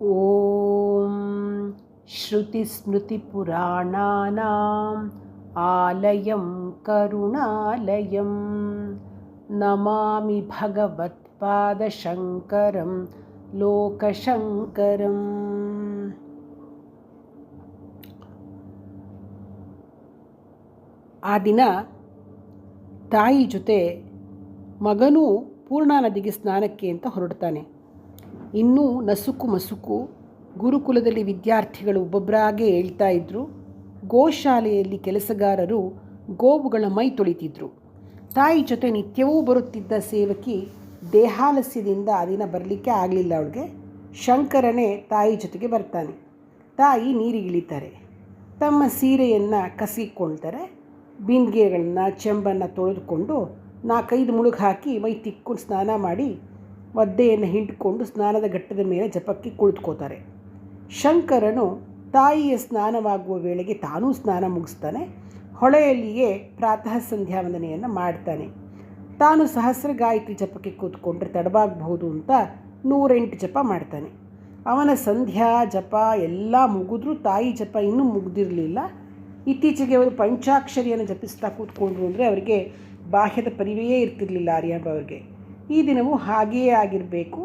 ಓಂ ಶ್ರುತಿಸ್ಮೃತಿಪುರಾಣಾನಾಂ ಆಲಯಂ ಕರುಣಾಲಯಂ ನಮಾಮಿ ಭಗವತ್ಪಾದಶಂಕರಂ ಲೋಕಶಂಕರಂ. ಆ ದಿನ ತಾಯಿ ಜೊತೆ ಮಗನೂ ಪೂರ್ಣಾ ನದಿಗೆ ಸ್ನಾನಕ್ಕೆ ಅಂತ ಹೊರಡ್ತಾನೆ. ಇನ್ನೂ ನಸುಕು ಮಸುಕು ಗುರುಕುಲದಲ್ಲಿ ವಿದ್ಯಾರ್ಥಿಗಳು ಒಬ್ಬೊಬ್ಬರಾಗೆ ಹೇಳ್ತಾ ಇದ್ದರು. ಗೋಶಾಲೆಯಲ್ಲಿ ಕೆಲಸಗಾರರು ಗೋವುಗಳ ಮೈ ತೊಳಿತಿದ್ರು. ತಾಯಿ ಜೊತೆ ನಿತ್ಯವೂ ಬರುತ್ತಿದ್ದ ಸೇವಕಿ ದೇಹಾಲಸ್ಯದಿಂದ ಆ ದಿನ ಬರಲಿಕ್ಕೆ ಆಗಲಿಲ್ಲ. ಅವಳಿಗೆ ಶಂಕರನೇ ತಾಯಿ ಜೊತೆಗೆ ಬರ್ತಾನೆ. ತಾಯಿ ನೀರಿಗಿಳಿತಾರೆ. ತಮ್ಮ ಸೀರೆಯನ್ನು ಕಸಿಕೊಳ್ತಾರೆ. ಬಿಂದಿಗೆಗಳನ್ನು ಚೆಂಬನ್ನು ತೊಳೆದುಕೊಂಡು 4-5 ಮುಳುಗು ಹಾಕಿ ಮೈ ತಿಕ್ಕೊಂಡು ಸ್ನಾನ ಮಾಡಿ ಒದ್ದೆಯನ್ನು ಹಿಂಡ್ಕೊಂಡು ಸ್ನಾನದ ಘಟ್ಟದ ಮೇಲೆ ಜಪಕ್ಕೆ ಕುಳಿತುಕೋತಾರೆ. ಶಂಕರನು ತಾಯಿಯ ಸ್ನಾನವಾಗುವ ವೇಳೆಗೆ ತಾನೂ ಸ್ನಾನ ಮುಗಿಸ್ತಾನೆ. ಹೊಳೆಯಲ್ಲಿಯೇ ಪ್ರಾತಃ ಸಂಧ್ಯಾ ವಂದನೆಯನ್ನು ಮಾಡ್ತಾನೆ. ತಾನು ಸಹಸ್ರ ಗಾಯತ್ರಿ ಜಪಕ್ಕೆ ಕೂತ್ಕೊಂಡ್ರೆ ತಡವಾಗಬಹುದು ಅಂತ 108 ಜಪ ಮಾಡ್ತಾನೆ. ಅವನ ಸಂಧ್ಯಾ ಜಪ ಎಲ್ಲ ಮುಗಿದ್ರೂ ತಾಯಿ ಜಪ ಇನ್ನೂ ಮುಗಿದಿರಲಿಲ್ಲ. ಇತ್ತೀಚೆಗೆ ಅವರು ಪಂಚಾಕ್ಷರಿಯನ್ನು ಜಪಿಸ್ತಾ ಕೂತ್ಕೊಂಡ್ರು ಅಂದರೆ ಅವರಿಗೆ ಬಾಹ್ಯದ ಪರಿವೆಯೇ ಇರ್ತಿರಲಿಲ್ಲ ಆರ್ಯಾಂಬ ಅವ್ರಿಗೆ. ಈ ದಿನವೂ ಹಾಗೆಯೇ ಆಗಿರಬೇಕು.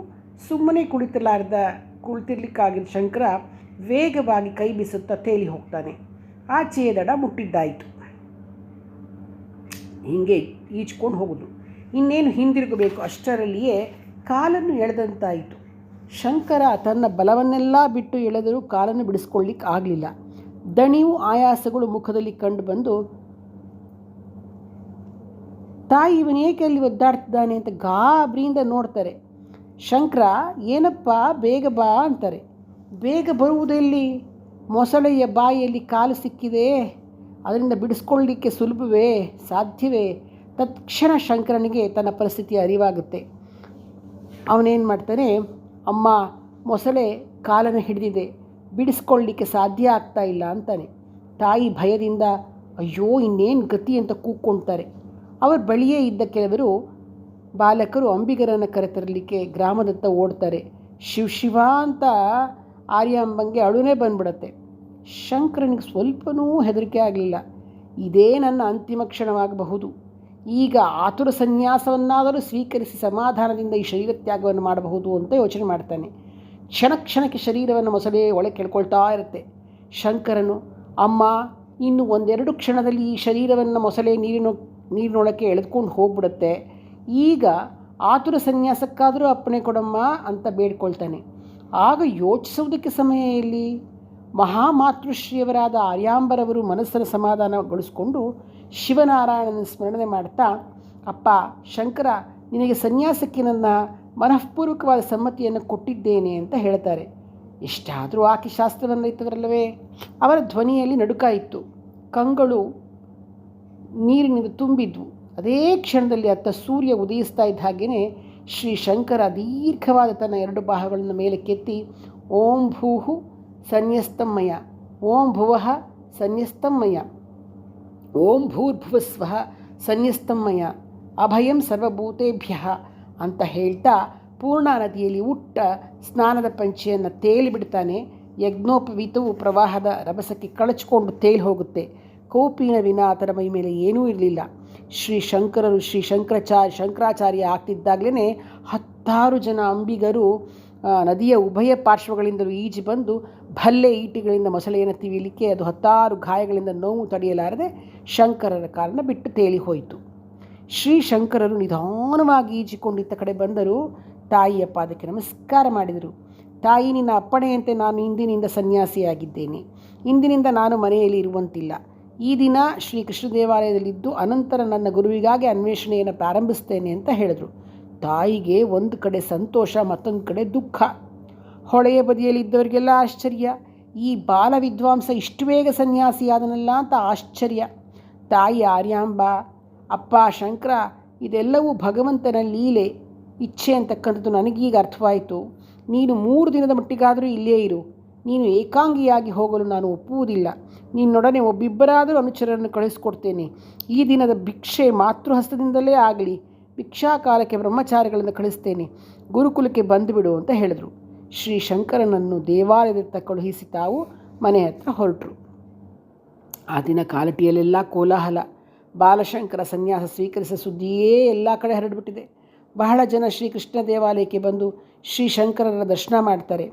ಸುಮ್ಮನೆ ಕುಳಿತಿರ್ಲಿಕ್ಕಾಗಿದ್ದ ಶಂಕರ ವೇಗವಾಗಿ ಕೈ ಬೀಸುತ್ತಾ ತೇಲಿ ಹೋಗ್ತಾನೆ. ಆಚೆಯ ದಡ ಮುಟ್ಟಿದ್ದಾಯಿತು. ಹೀಗೆ ಈಜ್ಕೊಂಡು ಹೋಗೋದು. ಇನ್ನೇನು ಹಿಂದಿರುಗಬೇಕು ಅಷ್ಟರಲ್ಲಿಯೇ ಕಾಲನ್ನು ಎಳೆದಂತಾಯಿತು. ಶಂಕರ ತನ್ನ ಬಲವನ್ನೆಲ್ಲ ಬಿಟ್ಟು ಎಳೆದರೂ ಕಾಲನ್ನು ಬಿಡಿಸ್ಕೊಳ್ಳಿಕ್ಕೆ ಆಗಲಿಲ್ಲ. ದಣಿವು ಆಯಾಸಗಳು ಮುಖದಲ್ಲಿ ಕಂಡು ಬಂದು ತಾಯಿ ಇವನೇಕೆ ಅಲ್ಲಿ ಒದ್ದಾಡ್ತಿದ್ದಾನೆ ಅಂತ ಗಾಬರಿಯಿಂದ ನೋಡ್ತಾರೆ. ಶಂಕರ ಏನಪ್ಪ ಬೇಗ ಬಾ ಅಂತಾರೆ. ಬೇಗ ಬರುವುದೆಲ್ಲಿ? ಮೊಸಳೆಯ ಬಾಯಿಯಲ್ಲಿ ಕಾಲು ಸಿಕ್ಕಿದೆ, ಅದರಿಂದ ಬಿಡಿಸ್ಕೊಳ್ಳಲಿಕ್ಕೆ ಸುಲಭವೇ? ಸಾಧ್ಯವೇ? ತತ್ಕ್ಷಣ ಶಂಕರನಿಗೆ ತನ್ನ ಪರಿಸ್ಥಿತಿ ಅರಿವಾಗುತ್ತೆ. ಅವನೇನು ಮಾಡ್ತಾನೆ, ಅಮ್ಮ ಮೊಸಳೆ ಕಾಲನ್ನು ಹಿಡಿದಿದೆ, ಬಿಡಿಸ್ಕೊಳ್ಳಲಿಕ್ಕೆ ಸಾಧ್ಯ ಆಗ್ತಾ ಇಲ್ಲ ಅಂತಾನೆ. ತಾಯಿ ಭಯದಿಂದ ಅಯ್ಯೋ ಇನ್ನೇನು ಗತಿ ಅಂತ ಕೂಕ್ಕೊಳ್ತಾರೆ. ಅವರ ಬಳಿಯೇ ಇದ್ದ ಕೆಲವರು ಬಾಲಕರು ಅಂಬಿಗರನ್ನು ಕರೆತರಲಿಕ್ಕೆ ಗ್ರಾಮದತ್ತ ಓಡ್ತಾರೆ. ಶಿವ ಅಂತ ಆರ್ಯಾಂಬಂಗೆ ಅಳುನೇ ಬಂದ್ಬಿಡತ್ತೆ. ಶಂಕರನಿಗೆ ಸ್ವಲ್ಪನೂ ಹೆದರಿಕೆ ಆಗಲಿಲ್ಲ. ಇದೇ ನನ್ನ ಅಂತಿಮ ಕ್ಷಣವಾಗಬಹುದು. ಈಗ ಆತುರ ಸನ್ಯಾಸವನ್ನಾದರೂ ಸ್ವೀಕರಿಸಿ ಸಮಾಧಾನದಿಂದ ಈ ಶರೀರ ತ್ಯಾಗವನ್ನು ಮಾಡಬಹುದು ಅಂತ ಯೋಚನೆ ಮಾಡ್ತಾನೆ. ಕ್ಷಣಕ್ಕೆ ಶರೀರವನ್ನು ಮೊಸಳೆ ಒಳಗೆ ಕೆಳ್ಕೊಳ್ತಾ ಇರುತ್ತೆ. ಶಂಕರನು ಅಮ್ಮ ಇನ್ನು 1-2 ಕ್ಷಣದಲ್ಲಿ ಈ ಶರೀರವನ್ನು ಮೊಸಳೆ ನೀರಿನೊಳಕ್ಕೆ ಎಳೆದುಕೊಂಡು ಹೋಗ್ಬಿಡುತ್ತೆ. ಈಗ ಆತುರ ಸನ್ಯಾಸಕ್ಕಾದರೂ ಅಪ್ಪಣೆ ಕೊಡಮ್ಮ ಅಂತ ಬೇಡ್ಕೊಳ್ತಾನೆ. ಆಗ ಯೋಚಿಸುವುದಕ್ಕೆ ಸಮಯ ಎಲ್ಲಿ? ಮಹಾಮಾತೃಶ್ರೀಯವರಾದ ಆರ್ಯಾಂಬರವರು ಮನಸ್ಸನ್ನು ಸಮಾಧಾನಗೊಳಿಸಿಕೊಂಡು ಶಿವನಾರಾಯಣನ ಸ್ಮರಣೆ ಮಾಡ್ತಾ, ಅಪ್ಪ ಶಂಕರ, ನಿನಗೆ ಸನ್ಯಾಸಕ್ಕೆ ನನ್ನ ಮನಃಪೂರ್ವಕವಾದ ಸಮ್ಮತಿಯನ್ನು ಕೊಟ್ಟಿದ್ದೇನೆ ಅಂತ ಹೇಳ್ತಾರೆ. ಇಷ್ಟಾದರೂ ಆಕೆ ಶಾಸ್ತ್ರವನ್ನು ಇತ್ತವರಲ್ಲವೇ? ಅವರ ಧ್ವನಿಯಲ್ಲಿ ನಡುಕ ಇತ್ತು. ಕಂಗಳು ನೀರಿನಿಂದ ತುಂಬಿದ್ವು. ಅದೇ ಕ್ಷಣದಲ್ಲಿ ಅತ್ತ ಸೂರ್ಯ ಉದಯಿಸ್ತಾ ಇದ್ದ ಹಾಗೆಯೇ ಶ್ರೀ ಶಂಕರ ದೀರ್ಘವಾದ ತನ್ನ 2 ಬಾಹುಗಳನ್ನು ಮೇಲೆ ಕೆತ್ತಿ ಓಂ ಭೂಹು ಸನ್ಯಸ್ತಮ್ಮಯ, ಓಂ ಭುವಃ ಸನ್ಯಸ್ತಮ್ಮಯ, ಓಂ ಭೂರ್ಭುವಸ್ವಃ ಸನ್ಯಸ್ತಮ್ಮಯ, ಅಭಯಂ ಸರ್ವಭೂತೇಭ್ಯ ಅಂತ ಹೇಳ್ತಾ ಪೂರ್ಣಾ ನದಿಯಲ್ಲಿ ಉಟ್ಟ ಸ್ನಾನದ ಪಂಚೆಯನ್ನು ತೇಲಿ ಬಿಡ್ತಾನೆ. ಯಜ್ಞೋಪವೀತವು ಪ್ರವಾಹದ ರಭಸಕ್ಕೆ ಕಳಚಿಕೊಂಡು ತೇಲಿ ಹೋಗುತ್ತೆ. ಕೌಪಿನ ವಿನ ಆತನ ಮೈ ಮೇಲೆ ಏನೂ ಇರಲಿಲ್ಲ. ಶ್ರೀ ಶಂಕರಾಚಾರ್ಯ ಆಗ್ತಿದ್ದಾಗಲೇ 10 ಜನ ಅಂಬಿಗರು ನದಿಯ ಉಭಯ ಪಾರ್ಶ್ವಗಳಿಂದಲೂ ಈಜಿ ಬಂದು ಭಲ್ಲೆ ಈಟಿಗಳಿಂದ ಮೊಸಳೆಯನ್ನು ತಿವಿಲಿಕ್ಕೆ ಅದು 10 ಗಾಯಗಳಿಂದ ನೋವು ತಡೆಯಲಾರದೆ ಶಂಕರರ ಕಾಲನ್ನು ಬಿಟ್ಟು ತೇಲಿ ಹೋಯಿತು. ಶ್ರೀ ಶಂಕರರು ನಿಧಾನವಾಗಿ ಈಜಿಕೊಂಡಿದ್ದ ಕಡೆ ಬಂದರು. ತಾಯಿಯ ಪಾದಕ್ಕೆ ನಮಸ್ಕಾರ ಮಾಡಿದರು. ತಾಯಿ, ನಿನ್ನ ಅಪ್ಪಣೆಯಂತೆ ನಾನು ಇಂದಿನಿಂದ ಸನ್ಯಾಸಿಯಾಗಿದ್ದೇನೆ. ಇಂದಿನಿಂದ ನಾನು ಮನೆಯಲ್ಲಿ ಇರುವಂತಿಲ್ಲ. ಈ ದಿನ ಶ್ರೀ ಕೃಷ್ಣ ದೇವಾಲಯದಲ್ಲಿದ್ದು ಅನಂತರ ನನ್ನ ಗುರುವಿಗಾಗಿ ಅನ್ವೇಷಣೆಯನ್ನು ಪ್ರಾರಂಭಿಸ್ತೇನೆ ಅಂತ ಹೇಳಿದರು. ತಾಯಿಗೆ ಒಂದು ಕಡೆ ಸಂತೋಷ, ಮತ್ತೊಂದು ಕಡೆ ದುಃಖ. ಹೊಳೆಯ ಬದಿಯಲ್ಲಿದ್ದವರಿಗೆಲ್ಲ ಆಶ್ಚರ್ಯ. ಈ ಬಾಲ ವಿದ್ವಾಂಸ ಇಷ್ಟು ಬೇಗ ಸನ್ಯಾಸಿಯಾದನಲ್ಲ ಅಂತ ಆಶ್ಚರ್ಯ. ತಾಯಿ ಆರ್ಯಾಂಬ, ಅಪ್ಪ ಶಂಕರ, ಇದೆಲ್ಲವೂ ಭಗವಂತನ ಲೀಲೆ, ಇಚ್ಛೆ ಅಂತಕ್ಕಂಥದ್ದು ನನಗೀಗ ಅರ್ಥವಾಯಿತು. ನೀನು 3 ದಿನದ ಮಟ್ಟಿಗಾದರೂ ಇಲ್ಲೇ ಇರು. ನೀನು ಏಕಾಂಗಿಯಾಗಿ ಹೋಗಲು ನಾನು ಒಪ್ಪುವುದಿಲ್ಲ. ನಿನ್ನೊಡನೆ ಒಬ್ಬಿಬ್ಬರಾದರೂ ಅನುಚರನ್ನು ಕಳಿಸ್ಕೊಡ್ತೇನೆ. ಈ ದಿನದ ಭಿಕ್ಷೆ ಮಾತೃಹಸ್ತದಿಂದಲೇ ಆಗಲಿ. ಭಿಕ್ಷಾಕಾಲಕ್ಕೆ ಬ್ರಹ್ಮಚಾರಿಗಳನ್ನು ಕಳಿಸ್ತೇನೆ. ಗುರುಕುಲಕ್ಕೆ ಬಂದುಬಿಡು ಅಂತ ಹೇಳಿದರು. ಶ್ರೀ ಶಂಕರನನ್ನು ದೇವಾಲಯದತ್ತ ಕಳುಹಿಸಿ ತಾವು ಮನೆ ಹತ್ರ ಹೊರಟರು. ಆ ದಿನ ಕಾಲಟಿಯಲ್ಲೆಲ್ಲ ಕೋಲಾಹಲ. ಬಾಲಶಂಕರ ಸನ್ಯಾಸ ಸ್ವೀಕರಿಸಿದ ಸುದ್ದಿಯೇ ಎಲ್ಲ ಕಡೆ ಹರಡಿಬಿಟ್ಟಿದೆ. ಬಹಳ ಜನ ಶ್ರೀಕೃಷ್ಣ ದೇವಾಲಯಕ್ಕೆ ಬಂದು ಶ್ರೀ ಶಂಕರರ ದರ್ಶನ ಮಾಡ್ತಾರೆ.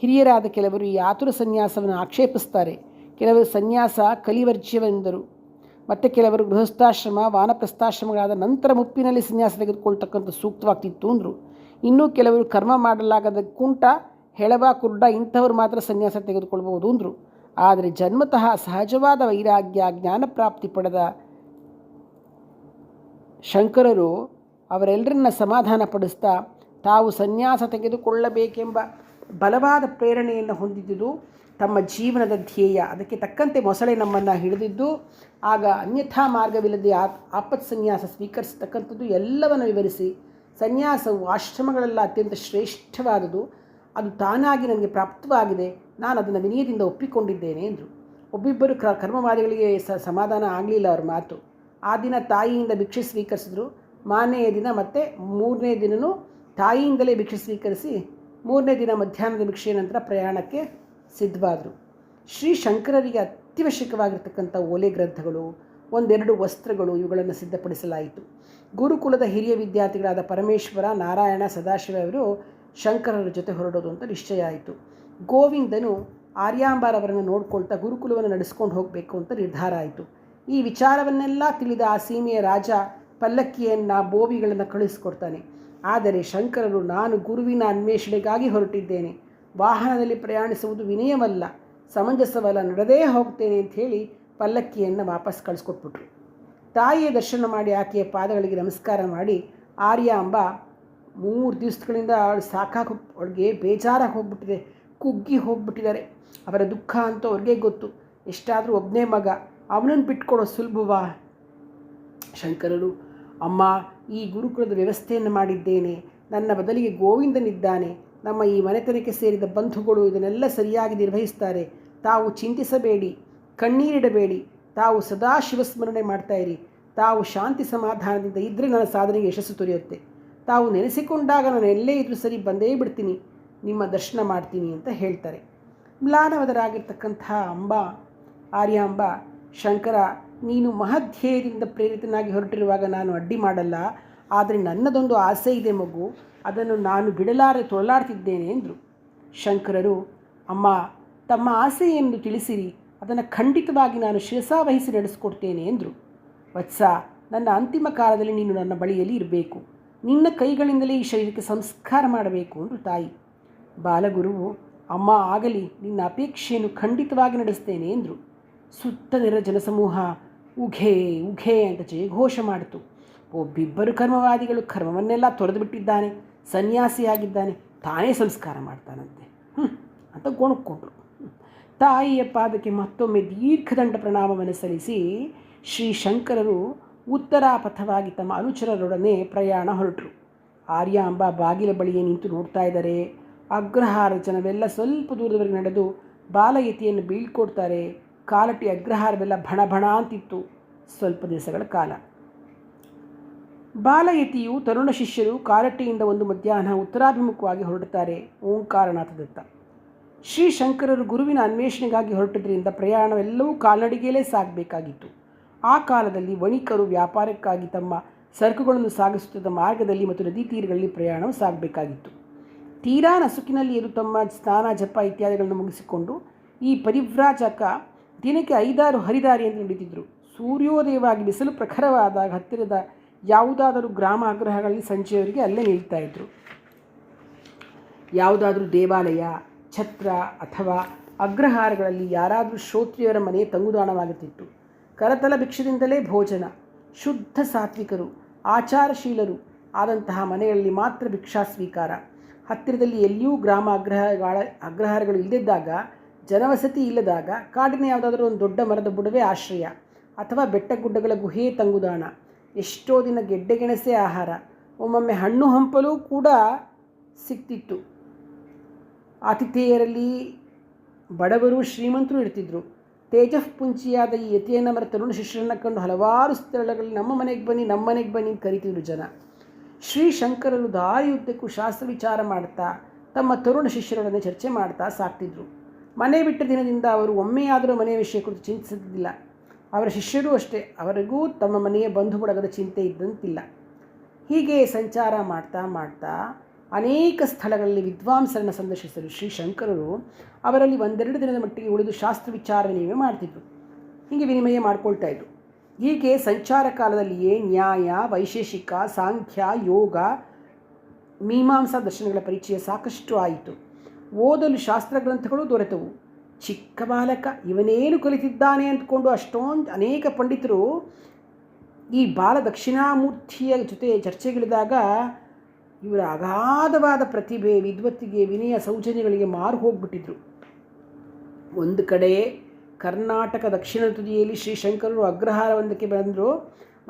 ಹಿರಿಯರಾದ ಕೆಲವರು ಈ ಆತುರ ಸನ್ಯಾಸವನ್ನು ಆಕ್ಷೇಪಿಸ್ತಾರೆ. ಕೆಲವರು ಸನ್ಯಾಸ ಕಲಿವರ್ಜ್ಯವೆಂದರು. ಮತ್ತು ಕೆಲವರು ಗೃಹಸ್ಥಾಶ್ರಮ ವಾನಪ್ರಸ್ಥಾಶ್ರಮಗಳಾದ ನಂತರ ಮುಪ್ಪಿನಲ್ಲಿ ಸನ್ಯಾಸ ತೆಗೆದುಕೊಳ್ತಕ್ಕಂಥ ಸೂಕ್ತವಾಗ್ತಿತ್ತು ಅಂದರು. ಇನ್ನೂ ಕೆಲವರು ಕರ್ಮ ಮಾಡಲಾಗದ ಕುಂಟ, ಹೆಳವ, ಕುರುಡ ಇಂಥವರು ಮಾತ್ರ ಸನ್ಯಾಸ ತೆಗೆದುಕೊಳ್ಬೋದು ಅಂದರು. ಆದರೆ ಜನ್ಮತಃ ಸಹಜವಾದ ವೈರಾಗ್ಯ ಜ್ಞಾನಪ್ರಾಪ್ತಿ ಪಡೆದ ಶಂಕರರು ಅವರೆಲ್ಲರನ್ನ ಸಮಾಧಾನ ಪಡಿಸ್ತಾ ತಾವು ಸನ್ಯಾಸ ತೆಗೆದುಕೊಳ್ಳಬೇಕೆಂಬ ಬಲವಾದ ಪ್ರೇರಣೆಯನ್ನು ಹೊಂದಿದ್ದುದು ತಮ್ಮ ಜೀವನದ ಧ್ಯೇಯ. ಅದಕ್ಕೆ ತಕ್ಕಂತೆ ಮೊಸಳೆ ನಮ್ಮನ್ನು ಹಿಡಿದಿದ್ದು, ಆಗ ಅನ್ಯಥಾ ಮಾರ್ಗವಿಲ್ಲದೆ ಆಪತ್ ಸನ್ಯಾಸ ಸ್ವೀಕರಿಸತಕ್ಕಂಥದ್ದು ಎಲ್ಲವನ್ನು ವಿವರಿಸಿ, ಸನ್ಯಾಸವು ಆಶ್ರಮಗಳೆಲ್ಲ ಅತ್ಯಂತ ಶ್ರೇಷ್ಠವಾದುದು, ಅದು ತಾನಾಗಿ ನನಗೆ ಪ್ರಾಪ್ತವಾಗಿದೆ, ನಾನು ಅದನ್ನು ವಿನಯದಿಂದ ಒಪ್ಪಿಕೊಂಡಿದ್ದೇನೆ ಎಂದರು. ಒಬ್ಬಿಬ್ಬರು ಕರ್ಮವಾದಿಗಳಿಗೆ ಸಮಾಧಾನ ಆಗಲಿಲ್ಲ ಅವ್ರ ಮಾತು. ಆ ದಿನ ತಾಯಿಯಿಂದ ಭಿಕ್ಷೆ ಸ್ವೀಕರಿಸಿದ್ರು. ಮಾರನೆಯ ದಿನ ಮತ್ತು ಮೂರನೇ ದಿನವೂ ತಾಯಿಯಿಂದಲೇ ಭಿಕ್ಷೆ ಸ್ವೀಕರಿಸಿ ಮೂರನೇ ದಿನ ಮಧ್ಯಾಹ್ನದ ಭಿಕ್ಷೆಯ ನಂತರ ಪ್ರಯಾಣಕ್ಕೆ ಸಿದ್ಧವಾದರು. ಶ್ರೀ ಶಂಕರರಿಗೆ ಅತ್ಯವಶ್ಯಕವಾಗಿರ್ತಕ್ಕಂಥ ಓಲೆ ಗ್ರಂಥಗಳು, ಒಂದೆರಡು ವಸ್ತ್ರಗಳು ಇವುಗಳನ್ನು ಸಿದ್ಧಪಡಿಸಲಾಯಿತು. ಗುರುಕುಲದ ಹಿರಿಯ ವಿದ್ಯಾರ್ಥಿಗಳಾದ ಪರಮೇಶ್ವರ, ನಾರಾಯಣ, ಸದಾಶಿವ ಅವರು ಶಂಕರರ ಜೊತೆ ಹೊರಡೋದು ಅಂತ ನಿಶ್ಚಯ ಆಯಿತು. ಗೋವಿಂದನು ಆರ್ಯಾಂಬಾರವರನ್ನು ನೋಡ್ಕೊಳ್ತಾ ಗುರುಕುಲವನ್ನು ನಡೆಸ್ಕೊಂಡು ಹೋಗಬೇಕು ಅಂತ ನಿರ್ಧಾರ ಆಯಿತು. ಈ ವಿಚಾರವನ್ನೆಲ್ಲ ತಿಳಿದ ಆ ಸೀಮೆಯ ರಾಜ ಪಲ್ಲಕ್ಕಿಯನ್ನು, ಬೋವಿಗಳನ್ನು ಕಳಿಸಿಕೊಡ್ತಾನೆ. ಆದರೆ ಶಂಕರರು, ನಾನು ಗುರುವಿನ ಅನ್ವೇಷಣೆಗಾಗಿ ಹೊರಟಿದ್ದೇನೆ, ವಾಹನದಲ್ಲಿ ಪ್ರಯಾಣಿಸುವುದು ವಿನಯವಲ್ಲ, ಸಮಂಜಸವಲ್ಲ, ನಡೆದೇ ಹೋಗ್ತೇನೆ ಅಂತ ಹೇಳಿ ಪಲ್ಲಕ್ಕಿಯನ್ನು ವಾಪಸ್ ಕಳಿಸ್ಕೊಟ್ಬಿಟ್ರು. ತಾಯಿಯ ದರ್ಶನ ಮಾಡಿ ಆಕೆಯ ಪಾದಗಳಿಗೆ ನಮಸ್ಕಾರ ಮಾಡಿ ಆರ್ಯಾಂಬ 3 ದಿವಸಗಳಿಂದ ಅವಳು ಅವಳಿಗೆ ಬೇಜಾರಾಗಿ ಹೋಗ್ಬಿಟ್ಟಿದೆ, ಕುಗ್ಗಿ ಹೋಗ್ಬಿಟ್ಟಿದ್ದಾರೆ. ಅವರ ದುಃಖ ಅಂತೂ ಅವ್ರಿಗೆ ಗೊತ್ತು. ಎಷ್ಟಾದರೂ ಒಬ್ಬನೇ ಮಗ, ಅವನನ್ನು ಬಿಟ್ಕೊಡೋ ಸುಲಭವಾ? ಶಂಕರರು, ಅಮ್ಮ, ಈ ಗುರುಕುಲದ ವ್ಯವಸ್ಥೆಯನ್ನು ಮಾಡಿದ್ದೇನೆ, ನನ್ನ ಬದಲಿಗೆ ಗೋವಿಂದನಿದ್ದಾನೆ, ನಮ್ಮ ಈ ಮನೆತನಕ್ಕೆ ಸೇರಿದ ಬಂಧುಗಳು ಇದನ್ನೆಲ್ಲ ಸರಿಯಾಗಿ ನಿರ್ವಹಿಸ್ತಾರೆ, ತಾವು ಚಿಂತಿಸಬೇಡಿ, ಕಣ್ಣೀರಿಡಬೇಡಿ, ತಾವು ಸದಾ ಶಿವಸ್ಮರಣೆ ಮಾಡ್ತಾಯಿರಿ, ತಾವು ಶಾಂತಿ ಸಮಾಧಾನದಿಂದ ಇದ್ದರೆ ನನ್ನ ಸಾಧನೆಗೆ ಯಶಸ್ಸು ದೊರೆಯುತ್ತೆ, ತಾವು ನೆನೆಸಿಕೊಂಡಾಗ ನಾನು ಎಲ್ಲೇ ಇದ್ರೂ ಸರಿ ಬಂದೇ ಬಿಡ್ತೀನಿ, ನಿಮ್ಮ ದರ್ಶನ ಮಾಡ್ತೀನಿ ಅಂತ ಹೇಳ್ತಾರೆ. ಮ್ಲಾನವದರಾಗಿರ್ತಕ್ಕಂಥ ಆರ್ಯಾಂಬ, ಶಂಕರ, ನೀನು ಮಹಧ್ಯೇಯದಿಂದ ಪ್ರೇರಿತನಾಗಿ ಹೊರಟಿರುವಾಗ ನಾನು ಅಡ್ಡಿ ಮಾಡಲ್ಲ, ಆದರೆ ನನ್ನದೊಂದು ಆಸೆ ಇದೆ ಮಗು, ಅದನ್ನು ನಾನು ಬಿಡಲಾರೆ ತೊಳಲಾಡ್ತಿದ್ದೇನೆ ಎಂದರು. ಶಂಕರರು, ಅಮ್ಮ, ತಮ್ಮ ಆಸೆಯನ್ನು ತಿಳಿಸಿರಿ, ಅದನ್ನು ಖಂಡಿತವಾಗಿ ನಾನು ಶಿರಸಾವಹಿಸಿ ನಡೆಸಿಕೊಡ್ತೇನೆ ಎಂದರು. ವತ್ಸ, ನನ್ನ ಅಂತಿಮ ಕಾಲದಲ್ಲಿ ನೀನು ನನ್ನ ಬಳಿಯಲ್ಲಿ ಇರಬೇಕು, ನಿನ್ನ ಕೈಗಳಿಂದಲೇ ಈ ಶರೀರಕ್ಕೆ ಸಂಸ್ಕಾರ ಮಾಡಬೇಕು ಅಂದರು ತಾಯಿ. ಬಾಲಗುರುವು, ಅಮ್ಮ, ಆಗಲಿ, ನಿನ್ನ ಅಪೇಕ್ಷೆಯನ್ನು ಖಂಡಿತವಾಗಿ ನಡೆಸ್ತೇನೆ ಎಂದರು. ಸುತ್ತ ನೆರ ಜನಸಮೂಹ ಉಘೇ ಉಘೇ ಅಂತ ಜಯಘೋಷ ಮಾಡಿತು. ಒಬ್ಬಿಬ್ಬರು ಕರ್ಮವಾದಿಗಳು ಕರ್ಮವನ್ನೆಲ್ಲ ತೊರೆದು ಬಿಟ್ಟಿದ್ದಾನೆ, ಸನ್ಯಾಸಿಯಾಗಿದ್ದಾನೆ, ತಾನೇ ಸಂಸ್ಕಾರ ಮಾಡ್ತಾನಂತೆ ಅಂತ ಗೊಣಕ್ಕೊಂಡ್ರು. ತಾಯಿಯ ಪಾದಕ್ಕೆ ಮತ್ತೊಮ್ಮೆ ದೀರ್ಘದಂಡ ಪ್ರಣಾಮವನ್ನು ಸಲ್ಲಿಸಿ ಶ್ರೀ ಶಂಕರರು ಉತ್ತರಾಪಥವಾಗಿ ತಮ್ಮ ಅನುಚರರೊಡನೆ ಪ್ರಯಾಣ ಹೊರಟರು. ಆರ್ಯಾಂಬ ಬಾಗಿಲ ಬಳಿಯೇ ನಿಂತು ನೋಡ್ತಾ ಇದ್ದಾರೆ. ಅಗ್ರಹಾರ ಜನವೆಲ್ಲ ಸ್ವಲ್ಪ ದೂರದವರೆಗೆ ನಡೆದು ಬಾಲಯತಿಯನ್ನು ಬೀಳ್ಕೊಡ್ತಾರೆ. ಕಾಲಟಿ ಅಗ್ರಹಾರವೆಲ್ಲ ಭಣ ಭಣ ಅಂತಿತ್ತು. ಸ್ವಲ್ಪ ದಿವಸಗಳ ಕಾಲ ಬಾಲಯತಿಯು ತರುಣ ಶಿಷ್ಯರು ಕಾಲಟಿಯಿಂದ ಒಂದು ಮಧ್ಯಾಹ್ನ ಉತ್ತರಾಭಿಮುಖವಾಗಿ ಹೊರಡುತ್ತಾರೆ. ಓಂಕಾರನಾಥದತ್ತ. ಶ್ರೀ ಶಂಕರರು ಗುರುವಿನ ಅನ್ವೇಷಣೆಗಾಗಿ ಹೊರಟಿದ್ದರಿಂದ ಪ್ರಯಾಣವೆಲ್ಲವೂ ಕಾಲ್ನಡಿಗೆಯಲ್ಲೇ ಸಾಗಬೇಕಾಗಿತ್ತು. ಆ ಕಾಲದಲ್ಲಿ ವಣಿಕರು ವ್ಯಾಪಾರಕ್ಕಾಗಿ ತಮ್ಮ ಸರಕುಗಳನ್ನು ಸಾಗಿಸುತ್ತಿದ್ದ ಮಾರ್ಗದಲ್ಲಿ ಮತ್ತು ನದಿ ತೀರಗಳಲ್ಲಿ ಪ್ರಯಾಣವು ಸಾಗಬೇಕಾಗಿತ್ತು. ತೀರಾ ನಸುಕಿನಲ್ಲಿ ಎದ್ದು ತಮ್ಮ ಸ್ನಾನ, ಜಪ ಇತ್ಯಾದಿಗಳನ್ನು ಮುಗಿಸಿಕೊಂಡು ಈ ಪರಿವ್ರಾಜಕ ದಿನಕ್ಕೆ 5-6 ಹರಿದಾರಿಯನ್ನು ನಡೆದಿದ್ದರು. ಸೂರ್ಯೋದಯವಾಗಿ ಬಿಸಿಲು ಪ್ರಖರವಾದಾಗ ಹತ್ತಿರದ ಯಾವುದಾದರೂ ಗ್ರಾಮ ಆಗ್ರಹಗಳಲ್ಲಿ ಸಂಜೆಯವರಿಗೆ ಅಲ್ಲೇ ನಿಲ್ತಾಯಿದ್ರು. ಯಾವುದಾದ್ರೂ ದೇವಾಲಯ, ಛತ್ರ ಅಥವಾ ಅಗ್ರಹಾರಗಳಲ್ಲಿ ಯಾರಾದರೂ ಶ್ರೋತ್ರಿಯರ ಮನೆ ತಂಗುದಾಣವಾಗುತ್ತಿತ್ತು. ಕರತಲ ಭಿಕ್ಷದಿಂದಲೇ ಭೋಜನ. ಶುದ್ಧ ಸಾತ್ವಿಕರು, ಆಚಾರಶೀಲರು ಆದಂತಹ ಮನೆಗಳಲ್ಲಿ ಮಾತ್ರ ಭಿಕ್ಷಾ ಸ್ವೀಕಾರ. ಹತ್ತಿರದಲ್ಲಿ ಎಲ್ಲಿಯೂ ಗ್ರಾಮ ಅಗ್ರಹಾರಗಳು ಇಲ್ಲದಿದ್ದಾಗ, ಜನವಸತಿ ಇಲ್ಲದಾಗ ಕಾಡಿನ ಯಾವುದಾದ್ರೂ ಒಂದು ದೊಡ್ಡ ಮರದ ಬುಡವೇ ಆಶ್ರಯ, ಅಥವಾ ಬೆಟ್ಟಗುಡ್ಡಗಳ ಗುಹೆಯೇ ತಂಗುದಾಣ. ಎಷ್ಟೋ ದಿನ ಗೆಡ್ಡೆಗೆಣಸೇ ಆಹಾರ. ಒಮ್ಮೊಮ್ಮೆ ಹಣ್ಣು ಹಂಪಲೂ ಕೂಡ ಸಿಕ್ತಿತ್ತು. ಆತಿಥೇಯರಲ್ಲಿ ಬಡವರು, ಶ್ರೀಮಂತರು ಇರ್ತಿದ್ರು. ತೇಜಃಪುಂಚಿಯಾದ ಈ ಯತಿಯನ್ನು ಮರ ತರುಣ ಶಿಷ್ಯರನ್ನು ಕಂಡು ಹಲವಾರು ಸ್ಥಳಗಳಲ್ಲಿ ನಮ್ಮ ಮನೆಗೆ ಬನ್ನಿ ಕರೀತಿದ್ರು ಜನ. ಶ್ರೀ ಶಂಕರರು ದಾರಿಯುದ್ದಕ್ಕೂ ಶಾಸ್ತ್ರ ವಿಚಾರ ಮಾಡ್ತಾ ತಮ್ಮ ತರುಣ ಶಿಷ್ಯರೊಡನೆ ಚರ್ಚೆ ಮಾಡ್ತಾ ಸಾಕ್ತಿದ್ರು. ಮನೆ ಬಿಟ್ಟ ದಿನದಿಂದ ಅವರು ಒಮ್ಮೆಯಾದರೂ ಮನೆಯ ವಿಷಯ ಕುರಿತು ಚಿಂತಿಸುತ್ತಿದ್ದಿಲ್ಲ. ಅವರ ಶಿಷ್ಯರೂ ಅಷ್ಟೇ, ಅವರಿಗೂ ತಮ್ಮ ಮನೆಯ ಬಂಧು ಬಳಗದ ಚಿಂತೆ ಇದ್ದಂತಿಲ್ಲ. ಹೀಗೆ ಸಂಚಾರ ಮಾಡ್ತಾ ಮಾಡ್ತಾ ಅನೇಕ ಸ್ಥಳಗಳಲ್ಲಿ ವಿದ್ವಾಂಸರನ್ನು ಸಂದರ್ಶಿಸಲು ಶ್ರೀ ಶಂಕರರು ಅವರಲ್ಲಿ ಒಂದೆರಡು ದಿನದ ಮಟ್ಟಿಗೆ ಉಳಿದು ಶಾಸ್ತ್ರ ವಿಚಾರ ವಿನಿಮಯ ಮಾಡ್ತಿದ್ರು. ಹೀಗೆ ವಿನಿಮಯ ಮಾಡ್ಕೊಳ್ತಾ ಇದ್ರು. ಹೀಗೆ ಸಂಚಾರ ಕಾಲದಲ್ಲಿಯೇ ನ್ಯಾಯ, ವೈಶೇಷಿಕ, ಸಾಂಖ್ಯ, ಯೋಗ, ಮೀಮಾಂಸಾ ದರ್ಶನಗಳ ಪರಿಚಯ ಸಾಕಷ್ಟು ಆಯಿತು. ಓದಲು ಶಾಸ್ತ್ರಗ್ರಂಥಗಳು ದೊರೆತವು. ಚಿಕ್ಕ ಬಾಲಕ ಇವನೇನು ಕಲಿತಿದ್ದಾನೆ ಅಂದ್ಕೊಂಡು ಅಷ್ಟೊಂದು ಅನೇಕ ಪಂಡಿತರು ಈ ಬಾಲ ದಕ್ಷಿಣಾಮೂರ್ತಿಯ ಜೊತೆ ಚರ್ಚೆಗಿಳಿದಾಗ ಇವರ ಅಗಾಧವಾದ ಪ್ರತಿಭೆ, ವಿದ್ವತ್ತಿಗೆ, ವಿನಯ, ಸೌಜನ್ಯಗಳಿಗೆ ಮಾರು ಹೋಗ್ಬಿಟ್ಟಿದ್ರು. ಒಂದು ಕಡೆ ಕರ್ನಾಟಕ ದಕ್ಷಿಣ ತುದಿಯಲ್ಲಿ ಶ್ರೀಶಂಕರರು ಅಗ್ರಹಾರವೊಂದಕ್ಕೆ ಬಂದರು.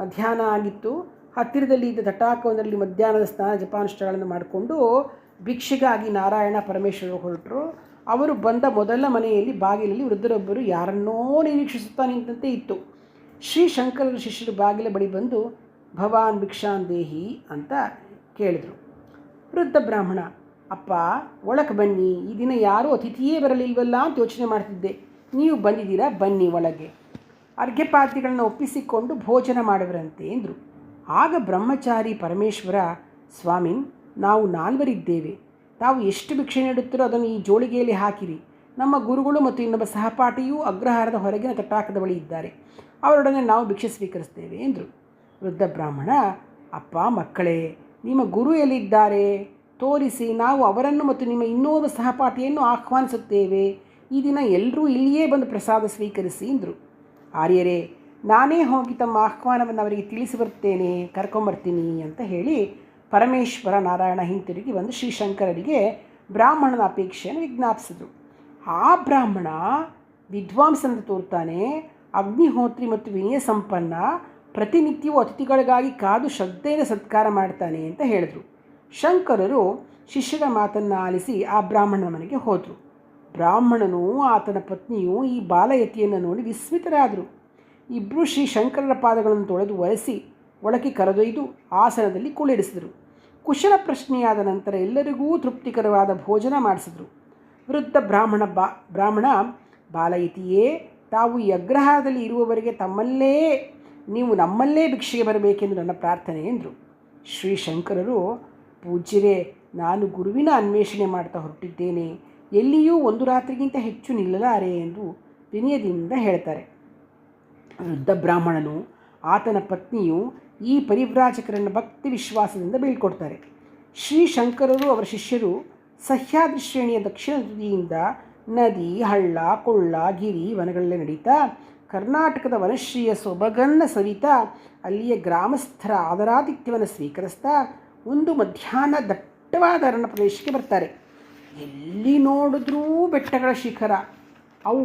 ಮಧ್ಯಾಹ್ನ ಆಗಿತ್ತು. ಹತ್ತಿರದಲ್ಲಿ ಇದ್ದ ತಟಾಕವೊಂದರಲ್ಲಿ ಮಧ್ಯಾಹ್ನದ ಸ್ನಾನ ಜಪಾನುಷ್ಠಾನಗಳನ್ನು ಮಾಡಿಕೊಂಡು ಭಿಕ್ಷೆಗಾಗಿ ನಾರಾಯಣ ಪರಮೇಶ್ವರರು ಹೊರಟರು. ಅವರು ಬಂದ ಮೊದಲ ಮನೆಯಲ್ಲಿ ಬಾಗಿಲಲ್ಲಿ ವೃದ್ಧರೊಬ್ಬರು ಯಾರನ್ನೋ ನಿರೀಕ್ಷಿಸುತ್ತಾ ನಿಂತಂತೆ ಇತ್ತು. ಶ್ರೀಶಂಕರರ ಶಿಷ್ಯರು ಬಾಗಿಲ ಬಳಿ ಬಂದು ಭವಾನ್ ಭಿಕ್ಷಾನ್ ದೇಹಿ ಅಂತ ಕೇಳಿದರು. ವೃದ್ಧ ಬ್ರಾಹ್ಮಣ, ಅಪ್ಪ ಒಳಕ್ಕೆ ಬನ್ನಿ, ಈ ದಿನ ಯಾರೂ ಅತಿಥಿಯೇ ಬರಲಿಲ್ವಲ್ಲ ಅಂತ ಯೋಚನೆ ಮಾಡ್ತಿದ್ದೆ. ನೀವು ಬಂದಿದ್ದೀರಾ, ಬನ್ನಿ ಒಳಗೆ. ಅರ್ಘ್ಯಪಾದ್ಯಗಳನ್ನು ಒಪ್ಪಿಸಿಕೊಂಡು ಭೋಜನ ಮಾಡುವರಂತೆ ಎಂದರು. ಆಗ ಬ್ರಹ್ಮಚಾರಿ ಪರಮೇಶ್ವರ, ಸ್ವಾಮಿನ್, ನಾವು ನಾಲ್ವರಿದ್ದೇವೆ. ತಾವು ಎಷ್ಟು ಭಿಕ್ಷೆ ನೀಡುತ್ತೀರೋ ಅದನ್ನು ಈ ಜೋಳಿಗೆಯಲ್ಲಿ ಹಾಕಿರಿ. ನಮ್ಮ ಗುರುಗಳು ಮತ್ತು ಇನ್ನೊಬ್ಬ ಸಹಪಾಠಿಯೂ ಅಗ್ರಹಾರದ ಹೊರಗಿನ ತಟಾಕದ ಬಳಿ ಇದ್ದಾರೆ. ಅವರೊಡನೆ ನಾವು ಭಿಕ್ಷೆ ಸ್ವೀಕರಿಸ್ತೇವೆ ಎಂದರು. ವೃದ್ಧ ಬ್ರಾಹ್ಮಣ, ಅಪ್ಪ ಮಕ್ಕಳೇ, ನಿಮ್ಮ ಗುರು ಎಲ್ಲಿದ್ದಾರೆ ತೋರಿಸಿ, ನಾವು ಅವರನ್ನು ಮತ್ತು ನಿಮ್ಮ ಇನ್ನೊಬ್ಬ ಸಹಪಾಠಿಯನ್ನು ಆಹ್ವಾನಿಸುತ್ತೇವೆ. ಈ ದಿನ ಎಲ್ಲರೂ ಇಲ್ಲಿಯೇ ಬಂದು ಪ್ರಸಾದ ಸ್ವೀಕರಿಸಿ ಎಂದರು. ಆರ್ಯರೇ, ನಾನೇ ಹೋಗಿ ತಮ್ಮ ಆಹ್ವಾನವನ್ನು ಅವರಿಗೆ ತಿಳಿಸಿ ಬರ್ತೇನೆ, ಕರ್ಕೊಂಬರ್ತೀನಿ ಅಂತ ಹೇಳಿ ಪರಮೇಶ್ವರ ನಾರಾಯಣ ಹಿಂತಿರುಗಿ ಬಂದು ಶ್ರೀಶಂಕರರಿಗೆ ಬ್ರಾಹ್ಮಣನ ಅಪೇಕ್ಷೆಯನ್ನು ವಿಜ್ಞಾಪಿಸಿದರು. ಆ ಬ್ರಾಹ್ಮಣ ವಿದ್ವಾಂಸನಂತ ತೋರ್ತಾನೆ, ಅಗ್ನಿಹೋತ್ರಿ ಮತ್ತು ವಿನಯ ಸಂಪನ್ನ, ಪ್ರತಿನಿತ್ಯವೂ ಅತಿಥಿಗಳಿಗಾಗಿ ಕಾದು ಶ್ರದ್ಧೆಯಿಂದ ಸತ್ಕಾರ ಮಾಡ್ತಾನೆ ಅಂತ ಹೇಳಿದರು. ಶಂಕರರು ಶಿಷ್ಯರ ಮಾತನ್ನು ಆಲಿಸಿ ಆ ಬ್ರಾಹ್ಮಣನ ಮನೆಗೆ ಹೋದರು. ಬ್ರಾಹ್ಮಣನು ಆತನ ಪತ್ನಿಯು ಈ ಬಾಲಯತಿಯನ್ನು ನೋಡಿ ವಿಸ್ಮಿತರಾದರು. ಇಬ್ಬರು ಶ್ರೀ ಶಂಕರರ ಪಾದಗಳನ್ನು ತೊಳೆದು ಒರೆಸಿ ಒಳಗೆ ಕರೆದೊಯ್ದು ಆಸನದಲ್ಲಿ ಕುಳ್ಳಿರಿಸಿದರು. ಕುಶಲ ಪ್ರಶ್ನೆಯಾದ ನಂತರ ಎಲ್ಲರಿಗೂ ತೃಪ್ತಿಕರವಾದ ಭೋಜನ ಮಾಡಿಸಿದರು. ವೃದ್ಧ ಬ್ರಾಹ್ಮಣ ಬಾಲಯತಿಯೇ, ತಾವು ಈ ಅಗ್ರಹಾರದಲ್ಲಿ ಇರುವವರೆಗೆ ನೀವು ನಮ್ಮಲ್ಲೇ ಭಿಕ್ಷೆಗೆ ಬರಬೇಕೆಂದು ನನ್ನ ಪ್ರಾರ್ಥನೆ ಎಂದರು. ಶ್ರೀಶಂಕರರು, ಪೂಜ್ಯರೇ, ನಾನು ಗುರುವಿನ ಅನ್ವೇಷಣೆ ಮಾಡ್ತಾ ಹೊರಟಿದ್ದೇನೆ, ಎಲ್ಲಿಯೂ ಒಂದು ರಾತ್ರಿಗಿಂತ ಹೆಚ್ಚು ನಿಲ್ಲಲಾರೆ ಎಂದು ವಿನಯದಿಂದ ಹೇಳ್ತಾರೆ. ವೃದ್ಧ ಬ್ರಾಹ್ಮಣನು ಆತನ ಪತ್ನಿಯು ಈ ಪರಿವ್ರಾಜಕರನ್ನು ಭಕ್ತಿ ವಿಶ್ವಾಸದಿಂದ ಬೀಳ್ಕೊಡ್ತಾರೆ. ಶ್ರೀಶಂಕರರು ಅವರ ಶಿಷ್ಯರು ಸಹ್ಯಾದ್ರಿ ಶ್ರೇಣಿಯ ದಕ್ಷಿಣ ತುದಿಯಿಂದ ನದಿ, ಹಳ್ಳ, ಕೊಳ್ಳ, ಗಿರಿ, ವನಗಳಲ್ಲೇ ನಡೀತಾ ಕರ್ನಾಟಕದ ವನಶ್ರೀಯ ಸೊಬಗನ್ನು ಸವಿತಾ ಅಲ್ಲಿಯ ಗ್ರಾಮಸ್ಥರ ಆದರಾತಿಥ್ಯವನ್ನು ಸ್ವೀಕರಿಸ್ತಾ ಒಂದು ಮಧ್ಯಾಹ್ನ ದಟ್ಟವಾದ ಅರಣ್ಯ ಪ್ರದೇಶಕ್ಕೆ ಬರ್ತಾರೆ. ಎಲ್ಲಿ ನೋಡಿದ್ರೂ ಬೆಟ್ಟಗಳ ಶಿಖರ, ಅವು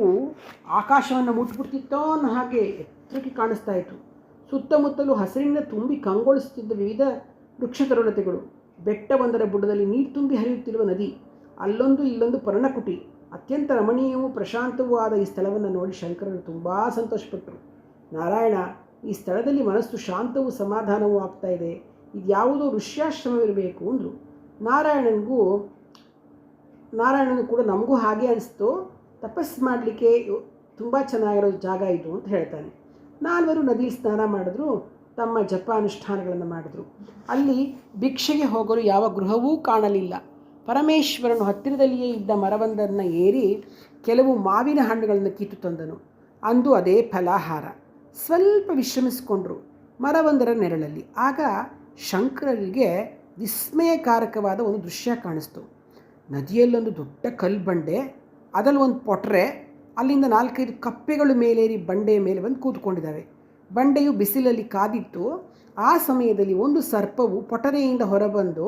ಆಕಾಶವನ್ನು ಮುಟ್ಬಿಡ್ತಿತ್ತೋ ಅನ್ನೋ ಹಾಗೆ ಎತ್ತರಕ್ಕೆ ಕಾಣಿಸ್ತಾ ಇತ್ತು. ಸುತ್ತಮುತ್ತಲೂ ಹಸಿರಿನ ತುಂಬಿ ಕಂಗೊಳಿಸುತ್ತಿದ್ದ ವಿವಿಧ ವೃಕ್ಷ ತರುಣತೆಗಳು. ಬೆಟ್ಟವೊಂದರ ಬುಡದಲ್ಲಿ ನೀರು ತುಂಬಿ ಹರಿಯುತ್ತಿರುವ ನದಿ, ಅಲ್ಲೊಂದು ಇಲ್ಲೊಂದು ಪರ್ಣಕುಟಿ. ಅತ್ಯಂತ ರಮಣೀಯವೂ ಪ್ರಶಾಂತವೂ ಆದ ಈ ಸ್ಥಳವನ್ನು ನೋಡಿ ಶಂಕರರು ತುಂಬ ಸಂತೋಷಪಟ್ಟರು. ನಾರಾಯಣ, ಈ ಸ್ಥಳದಲ್ಲಿ ಮನಸ್ಸು ಶಾಂತವೂ ಸಮಾಧಾನವೂ ಆಗ್ತಾ ಇದೆ, ಇದು ಯಾವುದೋ ಋಷ್ಯಾಶ್ರಮವಿರಬೇಕು ಅಂದರು. ನಾರಾಯಣನು ಕೂಡ ನಮಗೂ ಹಾಗೆ ಅನಿಸ್ತು, ತಪಸ್ಸು ಮಾಡಲಿಕ್ಕೆ ತುಂಬ ಚೆನ್ನಾಗಿರೋ ಜಾಗ ಇದು ಅಂತ ಹೇಳ್ತಾನೆ. ನಾಲ್ವರು ನದಿಯಲ್ಲಿ ಸ್ನಾನ ಮಾಡಿದ್ರು, ತಮ್ಮ ಜಪ ಅನುಷ್ಠಾನಗಳನ್ನು ಮಾಡಿದ್ರು. ಅಲ್ಲಿ ಭಿಕ್ಷೆಗೆ ಹೋಗಲು ಯಾವ ಗೃಹವೂ ಕಾಣಲಿಲ್ಲ. ಪರಮೇಶ್ವರನು ಹತ್ತಿರದಲ್ಲಿಯೇ ಇದ್ದ ಮರವೊಂದನ್ನು ಏರಿ ಕೆಲವು ಮಾವಿನ ಹಣ್ಣುಗಳನ್ನು ಕಿತ್ತು ತಂದನು. ಅಂದು ಅದೇ ಫಲಾಹಾರ. ಸ್ವಲ್ಪ ವಿಶ್ರಮಿಸಿಕೊಂಡ್ರು ಮರವೊಂದರ ನೆರಳಲ್ಲಿ. ಆಗ ಶಂಕರರಿಗೆ ವಿಸ್ಮಯಕಾರಕವಾದ ಒಂದು ದೃಶ್ಯ ಕಾಣಿಸ್ತು. ನದಿಯಲ್ಲೊಂದು ದೊಡ್ಡ ಕಲ್ಲು ಬಂಡೆ, ಅದರಲ್ಲಿ ಒಂದು ಪೊಟ್ರೆ, ಅಲ್ಲಿಂದ 4-5 ಕಪ್ಪೆಗಳು ಮೇಲೇರಿ ಬಂಡೆಯ ಮೇಲೆ ಬಂದು ಕೂತ್ಕೊಂಡಿದ್ದಾವೆ. ಬಂಡೆಯು ಬಿಸಿಲಲ್ಲಿ ಕಾದಿತ್ತು. ಆ ಸಮಯದಲ್ಲಿ ಒಂದು ಸರ್ಪವು ಪೊಟರೆಯಿಂದ ಹೊರಬಂದು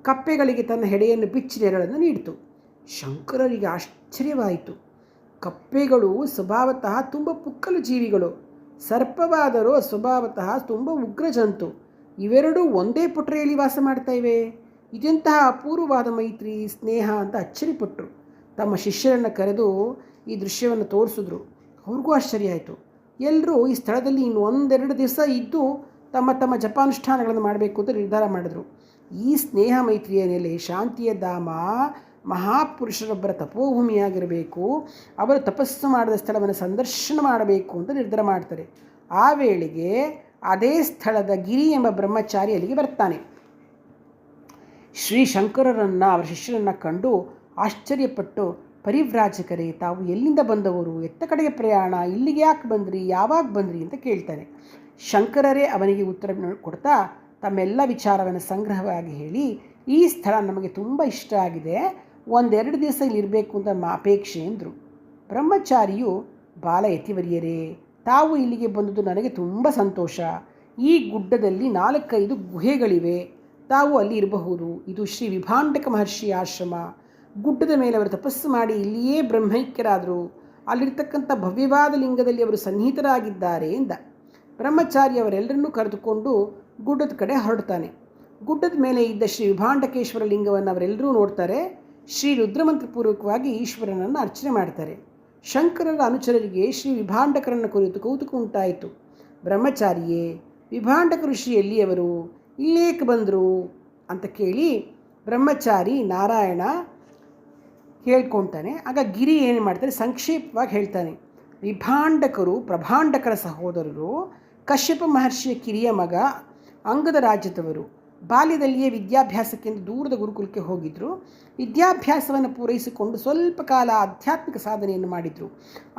ಕಪ್ಪೆಗಳಿಗೆ ತನ್ನ ಹೆಡೆಯನ್ನು ಬಿಚ್ಚಿ ನೆರಳನ್ನು ನೀಡಿತು. ಶಂಕರರಿಗೆ ಆಶ್ಚರ್ಯವಾಯಿತು. ಕಪ್ಪೆಗಳು ಸ್ವಭಾವತಃ ತುಂಬ ಪುಕ್ಕಲು ಜೀವಿಗಳು, ಸರ್ಪವಾದರೂ ಸ್ವಭಾವತಃ ತುಂಬ ಉಗ್ರ ಜಂತು. ಇವೆರಡೂ ಒಂದೇ ಪೊಟರೆಯಲ್ಲಿ ವಾಸ ಮಾಡ್ತಾ ಇವೆ. ಇದೆಂತಹ ಅಪೂರ್ವವಾದ ಮೈತ್ರಿ, ಸ್ನೇಹ ಅಂತ ಅಚ್ಚರಿಪಟ್ಟರು. ತಮ್ಮ ಶಿಷ್ಯರನ್ನು ಕರೆದು ಈ ದೃಶ್ಯವನ್ನು ತೋರಿಸಿದ್ರು. ಅವ್ರಿಗೂ ಆಶ್ಚರ್ಯ ಆಯಿತು. ಎಲ್ಲರೂ ಈ ಸ್ಥಳದಲ್ಲಿ ಇನ್ನು 1-2 ದಿವಸ ಇದ್ದು ತಮ್ಮ ತಮ್ಮ ಜಪಾನುಷ್ಠಾನಗಳನ್ನು ಮಾಡಬೇಕು ಅಂತ ನಿರ್ಧಾರ ಮಾಡಿದ್ರು. ಈ ಸ್ನೇಹ ಮೈತ್ರಿಯ ನೆಲೆ, ಶಾಂತಿಯ ಧಾಮ, ಮಹಾಪುರುಷರೊಬ್ಬರ ತಪೋಭೂಮಿಯಾಗಿರಬೇಕು, ಅವರು ತಪಸ್ಸು ಮಾಡಿದ ಸ್ಥಳವನ್ನು ಸಂದರ್ಶನ ಮಾಡಬೇಕು ಅಂತ ನಿರ್ಧಾರ ಮಾಡ್ತಾರೆ. ಆ ವೇಳೆಗೆ ಅದೇ ಸ್ಥಳದ ಗಿರಿ ಎಂಬ ಬ್ರಹ್ಮಚಾರಿ ಅಲ್ಲಿಗೆ ಬರ್ತಾನೆ. ಶ್ರೀ ಶಂಕರರನ್ನು ಅವರ ಶಿಷ್ಯರನ್ನು ಕಂಡು ಆಶ್ಚರ್ಯಪಟ್ಟು, ಪರಿವ್ರಾಜಕರೇ, ತಾವು ಎಲ್ಲಿಂದ ಬಂದವರು, ಎತ್ತ ಕಡೆಗೆ ಪ್ರಯಾಣ, ಇಲ್ಲಿಗೆ ಯಾಕೆ ಬಂದ್ರಿ, ಯಾವಾಗ ಬಂದ್ರಿ ಅಂತ ಕೇಳ್ತಾನೆ. ಶಂಕರರೇ ಅವನಿಗೆ ಉತ್ತರ ಕೊಡ್ತಾ ತಮ್ಮೆಲ್ಲ ವಿಚಾರವನ್ನು ಸಂಗ್ರಹವಾಗಿ ಹೇಳಿ, ಈ ಸ್ಥಳ ನಮಗೆ ತುಂಬ ಇಷ್ಟ ಆಗಿದೆ, 1-2 ದಿವಸ ಇಲ್ಲಿರಬೇಕು ಅಂತ ನಮ್ಮ ಅಪೇಕ್ಷೆ ಎಂದರು. ಬ್ರಹ್ಮಚಾರಿಯು, ಬಾಲ ಯತಿವರ್ಯರೇ, ತಾವು ಇಲ್ಲಿಗೆ ಬಂದದ್ದು ನನಗೆ ತುಂಬ ಸಂತೋಷ. ಈ ಗುಡ್ಡದಲ್ಲಿ 4-5 ಗುಹೆಗಳಿವೆ, ತಾವು ಅಲ್ಲಿ ಇರಬಹುದು. ಇದು ಶ್ರೀ ವಿಭಾಂಡಕ ಮಹರ್ಷಿಯ ಆಶ್ರಮ. ಗುಡ್ಡದ ಮೇಲೆ ಅವರು ತಪಸ್ಸು ಮಾಡಿ ಇಲ್ಲಿಯೇ ಬ್ರಹ್ಮೈಕ್ಯರಾದರು. ಅಲ್ಲಿರ್ತಕ್ಕಂಥ ಭವ್ಯವಾದ ಲಿಂಗದಲ್ಲಿ ಅವರು ಸನ್ನಿಹಿತರಾಗಿದ್ದಾರೆ ಎಂದ. ಬ್ರಹ್ಮಚಾರಿ ಅವರೆಲ್ಲರನ್ನೂ ಕರೆದುಕೊಂಡು ಗುಡ್ಡದ ಕಡೆ ಹೊರಡ್ತಾನೆ. ಗುಡ್ಡದ ಮೇಲೆ ಇದ್ದ ಶ್ರೀ ವಿಭಾಂಡಕೇಶ್ವರ ಲಿಂಗವನ್ನು ಅವರೆಲ್ಲರೂ ನೋಡ್ತಾರೆ. ಶ್ರೀ ರುದ್ರಮಂತ್ರಪೂರ್ವಕವಾಗಿ ಈಶ್ವರನನ್ನು ಅರ್ಚನೆ ಮಾಡ್ತಾರೆ. ಶಂಕರರ ಅನುಚರರಿಗೆ ಶ್ರೀ ವಿಭಾಂಡಕರನ್ನು ಕುರಿತು ಕೌತುಕ ಉಂಟಾಯಿತು. ಬ್ರಹ್ಮಚಾರಿಯೇ, ವಿಭಾಂಡಕ ಋಷಿ ಎಲ್ಲಿಯವರು, ಇಲ್ಲೇಕೆ ಬಂದರು ಅಂತ ಕೇಳಿ ಬ್ರಹ್ಮಚಾರಿ ನಾರಾಯಣ ಹೇಳ್ಕೊಳ್ತಾನೆ. ಆಗ ಗಿರಿ ಏನು ಮಾಡ್ತಾರೆ, ಸಂಕ್ಷೇಪವಾಗಿ ಹೇಳ್ತಾನೆ. ವಿಭಾಂಡಕರು ಪ್ರಭಾಂಡಕರ ಸಹೋದರರು, ಕಶ್ಯಪ ಮಹರ್ಷಿಯ ಕಿರಿಯ ಮಗ, ಅಂಗದ ರಾಜ್ಯದವರು. ಬಾಲ್ಯದಲ್ಲಿಯೇ ವಿದ್ಯಾಭ್ಯಾಸಕ್ಕೆಂದು ದೂರದ ಗುರುಕುಲಕ್ಕೆ ಹೋಗಿದ್ದರು. ವಿದ್ಯಾಭ್ಯಾಸವನ್ನು ಪೂರೈಸಿಕೊಂಡು ಸ್ವಲ್ಪ ಕಾಲ ಆಧ್ಯಾತ್ಮಿಕ ಸಾಧನೆಯನ್ನು ಮಾಡಿದರು.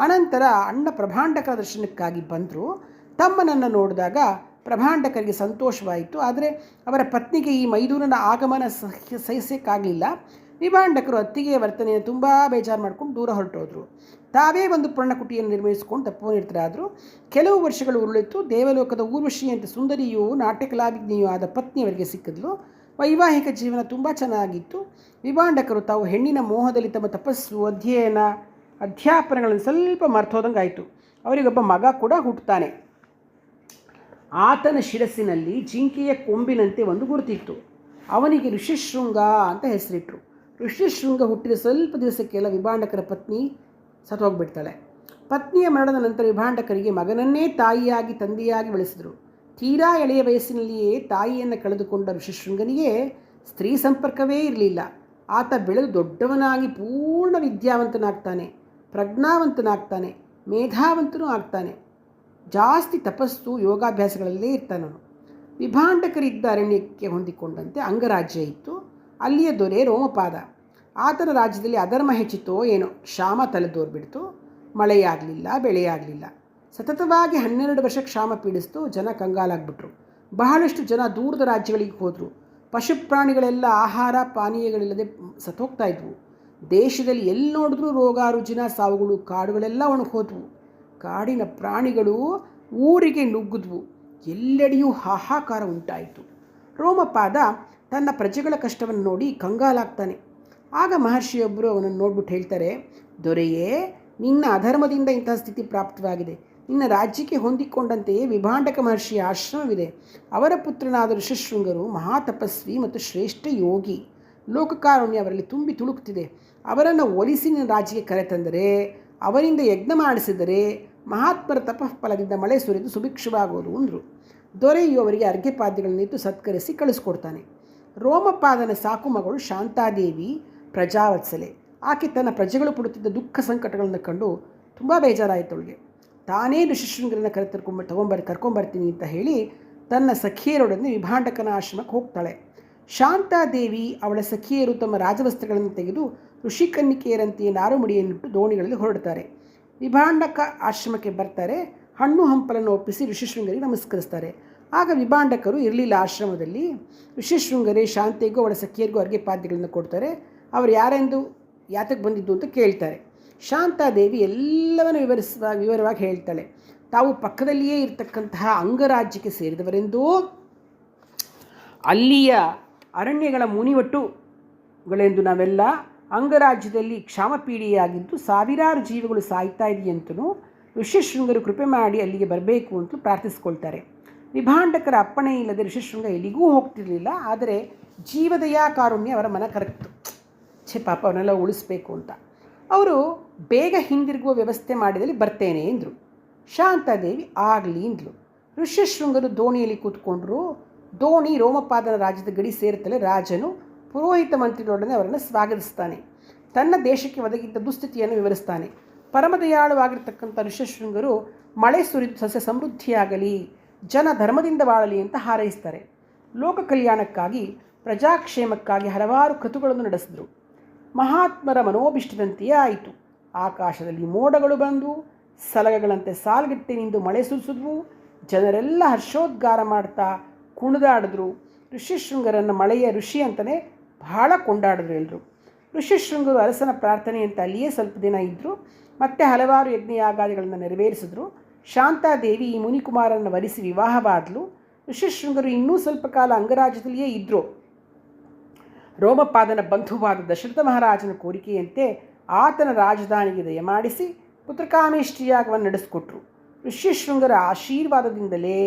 ಅನಂತರ ಅಣ್ಣ ಪ್ರಭಾಂಡಕರ ದರ್ಶನಕ್ಕಾಗಿ ಬಂದರು. ತಮ್ಮನನ್ನು ನೋಡಿದಾಗ ಪ್ರಭಾಂಡಕರಿಗೆ ಸಂತೋಷವಾಯಿತು. ಆದರೆ ಅವರ ಪತ್ನಿಗೆ ಈ ಮೈದೂರನ ಆಗಮನ ಸಹಿಸಕ್ಕಾಗಲಿಲ್ಲ. ವಿಭಾಂಡಕರು ಅತ್ತಿಗೆಯ ವರ್ತನೆಯನ್ನು ತುಂಬ ಬೇಜಾರು ಮಾಡ್ಕೊಂಡು ದೂರ ಹೊರಟೋದ್ರು. ತಾವೇ ಒಂದು ಪರ್ಣಕುಟಿಯನ್ನು ನಿರ್ಮಿಸಿಕೊಂಡು ತಪೋನಿರತರಾದರು. ಕೆಲವು ವರ್ಷಗಳು ಉರುಳಿತು. ದೇವಲೋಕದ ಊರ್ವಶಿಯಂತೆ ಸುಂದರಿಯೂ ನಾಟ್ಯಕಲಾವಿಜ್ಞೆಯೂ ಆದ ಪತ್ನಿಯವರಿಗೆ ಸಿಕ್ಕಿದ್ಲು. ವೈವಾಹಿಕ ಜೀವನ ತುಂಬ ಚೆನ್ನಾಗಿತ್ತು. ವಿಭಾಂಡಕರು ತಾವು ಹೆಣ್ಣಿನ ಮೋಹದಲ್ಲಿ ತಮ್ಮ ತಪಸ್ಸು, ಅಧ್ಯಯನ, ಅಧ್ಯಾಪನಗಳನ್ನು ಸ್ವಲ್ಪ ಮರ್ತೋದಂಗಾಯಿತು. ಅವರಿಗೊಬ್ಬ ಮಗ ಕೂಡ ಹುಟ್ಟುತ್ತಾನೆ. ಆತನ ಶಿರಸ್ಸಿನಲ್ಲಿ ಜಿಂಕೆಯ ಕೊಂಬಿನಂತೆ ಒಂದು ಗುರುತಿತ್ತು. ಅವನಿಗೆ ಋಷಿಶೃಂಗ ಅಂತ ಹೆಸರಿಟ್ಟರು. ಋಷಿಶೃಂಗ ಹುಟ್ಟಿದ ಸ್ವಲ್ಪ ದಿವಸಕ್ಕೆಲ್ಲ ವಿಭಾಂಡಕರ ಪತ್ನಿ ಸತ್ತೋಗ್ಬಿಡ್ತಾಳೆ. ಪತ್ನಿಯ ಮರಣದ ನಂತರ ವಿಭಾಂಡಕರಿಗೆ ಮಗನನ್ನೇ ತಾಯಿಯಾಗಿ ತಂದೆಯಾಗಿ ಬೆಳೆಸಿದರು. ತೀರಾ ಎಳೆಯ ವಯಸ್ಸಿನಲ್ಲಿಯೇ ತಾಯಿಯನ್ನು ಕಳೆದುಕೊಂಡ ಋಷಿಶೃಂಗನಿಗೆ ಸ್ತ್ರೀ ಸಂಪರ್ಕವೇ ಇರಲಿಲ್ಲ. ಆತ ಬೆಳೆದು ದೊಡ್ಡವನಾಗಿ ಪೂರ್ಣ ವಿದ್ಯಾವಂತನಾಗ್ತಾನೆ, ಪ್ರಜ್ಞಾವಂತನಾಗ್ತಾನೆ, ಮೇಧಾವಂತನೂ ಆಗ್ತಾನೆ. ಜಾಸ್ತಿ ತಪಸ್ಸು, ಯೋಗಾಭ್ಯಾಸಗಳಲ್ಲೇ ಇರ್ತಾನವನು. ವಿಭಾಂಡಕರಿದ್ದ ಅರಣ್ಯಕ್ಕೆ ಹೊಂದಿಕೊಂಡಂತೆ ಅಂಗರಾಜ್ಯ ಇತ್ತು. ಅಲ್ಲಿಯ ದೊರೆ ರೋಮಪಾದ. ಆತನ ರಾಜ್ಯದಲ್ಲಿ ಅಧರ್ಮ ಹೆಚ್ಚಿತೋ ಏನೋ, ಕ್ಷಾಮ ತಲೆದೋರ್ಬಿಡ್ತು. ಮಳೆಯಾಗಲಿಲ್ಲ, ಬೆಳೆಯಾಗಲಿಲ್ಲ. ಸತತವಾಗಿ 12 ವರ್ಷ ಕ್ಷಾಮ ಪೀಡಿಸ್ತು. ಜನ ಕಂಗಾಲಾಗ್ಬಿಟ್ರು. ಬಹಳಷ್ಟು ಜನ ದೂರದ ರಾಜ್ಯಗಳಿಗೆ ಹೋದರು. ಪಶುಪ್ರಾಣಿಗಳೆಲ್ಲ ಆಹಾರ ಪಾನೀಯಗಳಿಲ್ಲದೆ ಸತ್ತೋಗ್ತಾ ಇದ್ವು. ದೇಶದಲ್ಲಿ ಎಲ್ಲಿ ನೋಡಿದ್ರೂ ರೋಗ ರುಜಿನ ಸಾವುಗಳು. ಕಾಡುಗಳೆಲ್ಲ ಒಣಗೋದ್ವು. ಕಾಡಿನ ಪ್ರಾಣಿಗಳು ಊರಿಗೆ ನುಗ್ಗಿದ್ವು. ಎಲ್ಲೆಡೆಯೂ ಹಾಹಾಕಾರ ಉಂಟಾಯಿತು. ರೋಮಪಾದ ತನ್ನ ಪ್ರಜೆಗಳ ಕಷ್ಟವನ್ನು ನೋಡಿ ಕಂಗಾಲಾಗ್ತಾನೆ. ಆಗ ಮಹರ್ಷಿಯೊಬ್ಬರು ಅವನನ್ನು ನೋಡ್ಬಿಟ್ಟು ಹೇಳ್ತಾರೆ, ದೊರೆಯೇ, ನಿನ್ನ ಅಧರ್ಮದಿಂದ ಇಂತಹ ಸ್ಥಿತಿ ಪ್ರಾಪ್ತವಾಗಿದೆ. ನಿನ್ನ ರಾಜ್ಯಕ್ಕೆ ಹೊಂದಿಕೊಂಡಂತೆಯೇ ವಿಭಾಂಡಕ ಮಹರ್ಷಿಯ ಆಶ್ರಮವಿದೆ. ಅವರ ಪುತ್ರನಾದ ಋಷಿಶೃಂಗರು ಮಹಾತಪಸ್ವಿ ಮತ್ತು ಶ್ರೇಷ್ಠ ಯೋಗಿ. ಲೋಕಕಾರುಣ್ಯ ಅವರಲ್ಲಿ ತುಂಬಿ ತುಳುಕ್ತಿದೆ. ಅವರನ್ನು ಒಲಿಸಿ ನಿನ್ನ ರಾಜ್ಯಕ್ಕೆ ಕರೆತಂದರೆ, ಅವರಿಂದ ಯಜ್ಞ ಮಾಡಿಸಿದರೆ ಮಹಾತ್ಮರ ತಪಃಫಲದಿಂದ ಮಳೆ ಸುರಿದು ಸುಭಿಕ್ಷವಾಗುವುದು ಅಂದರು. ದೊರೆಯು ಅವರಿಗೆ ಅರ್ಘ್ಯಪಾದ್ಯಗಳನ್ನಿತ್ತು ಸತ್ಕರಿಸಿ ಕಳಿಸ್ಕೊಡ್ತಾನೆ. ರೋಮಪಾದನ ಸಾಕು ಮಗಳು ಶಾಂತಾದೇವಿ ಪ್ರಜಾವತ್ಸಲೆ. ಆಕೆ ತನ್ನ ಪ್ರಜೆಗಳು ಪಡುತ್ತಿದ್ದ ದುಃಖ ಸಂಕಟಗಳನ್ನು ಕಂಡು ತುಂಬ ಬೇಜಾರಾಯಿತು. ಅವಳಿಗೆ ತಾನೇ ಋಷಿಶೃಂಗರನ್ನು ಕರ್ಕೊಂಬರ್ತೀನಿ ಅಂತ ಹೇಳಿ ತನ್ನ ಸಖಿಯರೊಡನೆ ವಿಭಾಂಡಕನ ಆಶ್ರಮಕ್ಕೆ ಹೋಗ್ತಾಳೆ. ಶಾಂತಾದೇವಿ ಅವಳ ಸಖಿಯರು ತಮ್ಮ ರಾಜವಸ್ತ್ರಗಳನ್ನು ತೆಗೆದು ಋಷಿಕನ್ನಿಕೆಯರಂತೆಯೇ ನಾರುಮುಡಿಯನ್ನಿಟ್ಟು ದೋಣಿಗಳಲ್ಲಿ ಹೊರಡ್ತಾರೆ. ವಿಭಾಂಡಕ ಆಶ್ರಮಕ್ಕೆ ಬರ್ತಾರೆ. ಹಣ್ಣು ಹಂಪಲನ್ನು ಒಪ್ಪಿಸಿ ಋಷಿಶೃಂಗರಿಗೆ ನಮಸ್ಕರಿಸ್ತಾರೆ. ಆಗ ವಿಭಾಂಡಕರು ಇರಲಿಲ್ಲ ಆಶ್ರಮದಲ್ಲಿ. ಋಷಿಶೃಂಗರೇ ಶಾಂತಿಗೂ ಅವಳ ಸಖಿಯರಿಗೂ ಅರ್ಘ್ಯಪಾದ್ಯಗಳನ್ನು ಕೊಡ್ತಾರೆ. ಅವರು ಯಾರೆಂದು ಯಾತಕ್ಕೆ ಬಂದಿದ್ದು ಅಂತ ಕೇಳ್ತಾರೆ. ಶಾಂತಾದೇವಿ ಎಲ್ಲವನ್ನು ವಿವರವಾಗಿ ಹೇಳ್ತಾಳೆ. ತಾವು ಪಕ್ಕದಲ್ಲಿಯೇ ಇರತಕ್ಕಂತಹ ಅಂಗರಾಜ್ಯಕ್ಕೆ ಸೇರಿದವರೆಂದೂ ಅಲ್ಲಿಯ ಅರಣ್ಯಗಳ ಮುನಿವಟ್ಟುಗಳೆಂದು ನಾವೆಲ್ಲ ಅಂಗರಾಜ್ಯದಲ್ಲಿ ಕ್ಷಾಮಪೀಡಿಯಾಗಿದ್ದು ಸಾವಿರಾರು ಜೀವಗಳು ಸಾಯ್ತಾ ಇದೆಯಂತೂ ಋಷಿಶೃಂಗರು ಕೃಪೆ ಮಾಡಿ ಅಲ್ಲಿಗೆ ಬರಬೇಕು ಅಂತಲೂ ಪ್ರಾರ್ಥಿಸ್ಕೊಳ್ತಾರೆ. ವಿಭಾಂಡಕರ ಅಪ್ಪಣೆ ಇಲ್ಲದೆ ಋಷಿಶೃಂಗ ಎಲ್ಲಿಗೂ ಹೋಗ್ತಿರಲಿಲ್ಲ. ಆದರೆ ಜೀವದಯಾ ಕಾರುಣ್ಯ ಅವರ ಮನ ಕರಗ್ತು. ಪಾಪ ಅವನ್ನೆಲ್ಲ ಉಳಿಸ್ಬೇಕು ಅಂತ. ಅವರು ಬೇಗ ಹಿಂದಿರುಗುವ ವ್ಯವಸ್ಥೆ ಮಾಡಿದಲ್ಲಿ ಬರ್ತೇನೆ ಎಂದರು. ಶಾಂತಾದೇವಿ ಆಗಲಿ ಅಂದ್ಲು. ಋಷಿಶೃಂಗರು ದೋಣಿಯಲ್ಲಿ ಕೂತ್ಕೊಂಡ್ರು. ದೋಣಿ ರೋಮಪಾದನ ರಾಜ್ಯದ ಗಡಿ ಸೇರುತ್ತಲೇ ರಾಜನು ಪುರೋಹಿತ ಮಂತ್ರಿಗಳೊಡನೆ ಅವರನ್ನು ಸ್ವಾಗತಿಸ್ತಾನೆ. ತನ್ನ ದೇಶಕ್ಕೆ ಒದಗಿದ್ದ ದುಸ್ಥಿತಿಯನ್ನು ವಿವರಿಸ್ತಾನೆ. ಪರಮದಯಾಳುವಾಗಿರ್ತಕ್ಕಂಥ ಋಷ್ಯಶೃಂಗರು ಮಳೆ ಸುರಿದು ಸಸ್ಯ ಸಮೃದ್ಧಿಯಾಗಲಿ, ಜನ ಧರ್ಮದಿಂದ ಬಾಳಲಿ ಅಂತ ಹಾರೈಸ್ತಾರೆ. ಲೋಕ ಕಲ್ಯಾಣಕ್ಕಾಗಿ, ಪ್ರಜಾಕ್ಷೇಮಕ್ಕಾಗಿ ಹಲವಾರು ಕೃತುಗಳನ್ನು ನಡೆಸಿದರು. ಮಹಾತ್ಮರ ಮನೋಭಿಷ್ಟದಂತೆಯೇ ಆಯಿತು. ಆಕಾಶದಲ್ಲಿ ಮೋಡಗಳು ಬಂದು ಸಲಗಗಳಂತೆ ಸಾಲುಗಟ್ಟಿ ನಿಂದು ಮಳೆ ಸುರಿಸಿದ್ವು. ಜನರೆಲ್ಲ ಹರ್ಷೋದ್ಗಾರ ಮಾಡ್ತಾ ಕುಣಿದಾಡಿದ್ರು. ಋಷ್ಯಶೃಂಗರನ್ನು ಮಳೆಯ ಋಷಿ ಅಂತಲೇ ಬಹಳ ಕೊಂಡಾಡಿದ್ರು ಎಲ್ಲರೂ. ಋಷ್ಯಶೃಂಗರು ಅರಸನ ಪ್ರಾರ್ಥನೆ ಅಂತ ಅಲ್ಲಿಯೇ ಸ್ವಲ್ಪ ದಿನ ಇದ್ದರು. ಮತ್ತೆ ಹಲವಾರು ಯಜ್ಞಯಾಗಾದಿಗಳನ್ನು ನೆರವೇರಿಸಿದ್ರು. ಶಾಂತಾದೇವಿ ಈ ಮುನಿಕುಮಾರನ್ನು ವರಿಸಿ ವಿವಾಹವಾದಲು. ಋಷ್ಯಶೃಂಗರು ಇನ್ನೂ ಸ್ವಲ್ಪ ಕಾಲ ಅಂಗರಾಜ್ಯದಲ್ಲಿಯೇ ಇದ್ದರು. ರೋಮಪಾದನ ಬಂಧುವಾದ ದಶರಥ ಮಹಾರಾಜನ ಕೋರಿಕೆಯಂತೆ ಆತನ ರಾಜಧಾನಿಗೆ ದಯಮಾಡಿಸಿ ಪುತ್ರಕಾಮೇಷ್ಟಿಯಾಗವನ್ನು ನಡೆಸಿಕೊಟ್ರು. ಋಷ್ಯಶೃಂಗರ ಆಶೀರ್ವಾದದಿಂದಲೇ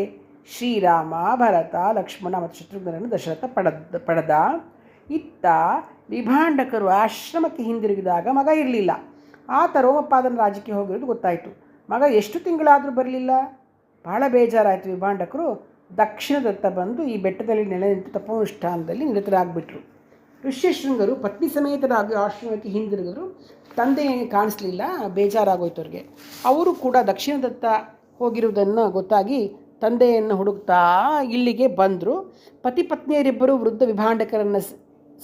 ಶ್ರೀರಾಮ, ಭರತ, ಲಕ್ಷ್ಮಣ ಮತ್ತು ಶತ್ರುಘ್ನರನ್ನು ದಶರಥ ಪಡೆದ. ಇತ್ತ ವಿಭಾಂಡಕರು ಆಶ್ರಮಕ್ಕೆ ಹಿಂದಿರುಗಿದಾಗ ಮಗ ಇರಲಿಲ್ಲ. ಆತ ರೋಮಪಾದನ ರಾಜ್ಯಕ್ಕೆ ಹೋಗಿರೋದು ಗೊತ್ತಾಯಿತು. ಮಗ ಎಷ್ಟು ತಿಂಗಳಾದರೂ ಬರಲಿಲ್ಲ. ಬಹಳ ಬೇಜಾರಾಯಿತು. ವಿಭಾಂಡಕರು ದಕ್ಷಿಣದತ್ತ ಬಂದು ಈ ಬೆಟ್ಟದಲ್ಲಿ ನೆಲೆ ನಿಂತು ತಪೋನುಷ್ಠಾನದಲ್ಲಿ ನಿರತರಾಗಿಬಿಟ್ರು. ಋಷ್ಯಶೃಂಗರು ಪತ್ನಿ ಸಮೇತರಾಗಿ ಆಶ್ರಮಕ್ಕೆ ಹಿಂದಿರುಗಿದ್ರು. ತಂದೆ ಕಾಣಿಸ್ಲಿಲ್ಲ, ಬೇಜಾರಾಗೋಯ್ತು ಅವ್ರಿಗೆ. ಅವರು ಕೂಡ ದಕ್ಷಿಣದತ್ತ ಹೋಗಿರುವುದನ್ನು ಗೊತ್ತಾಗಿ ತಂದೆಯನ್ನು ಹುಡುಕ್ತಾ ಇಲ್ಲಿಗೆ ಬಂದರು. ಪತಿ ಪತ್ನಿಯರಿಬ್ಬರು ವೃದ್ಧ ವಿಭಾಂಡಕರನ್ನು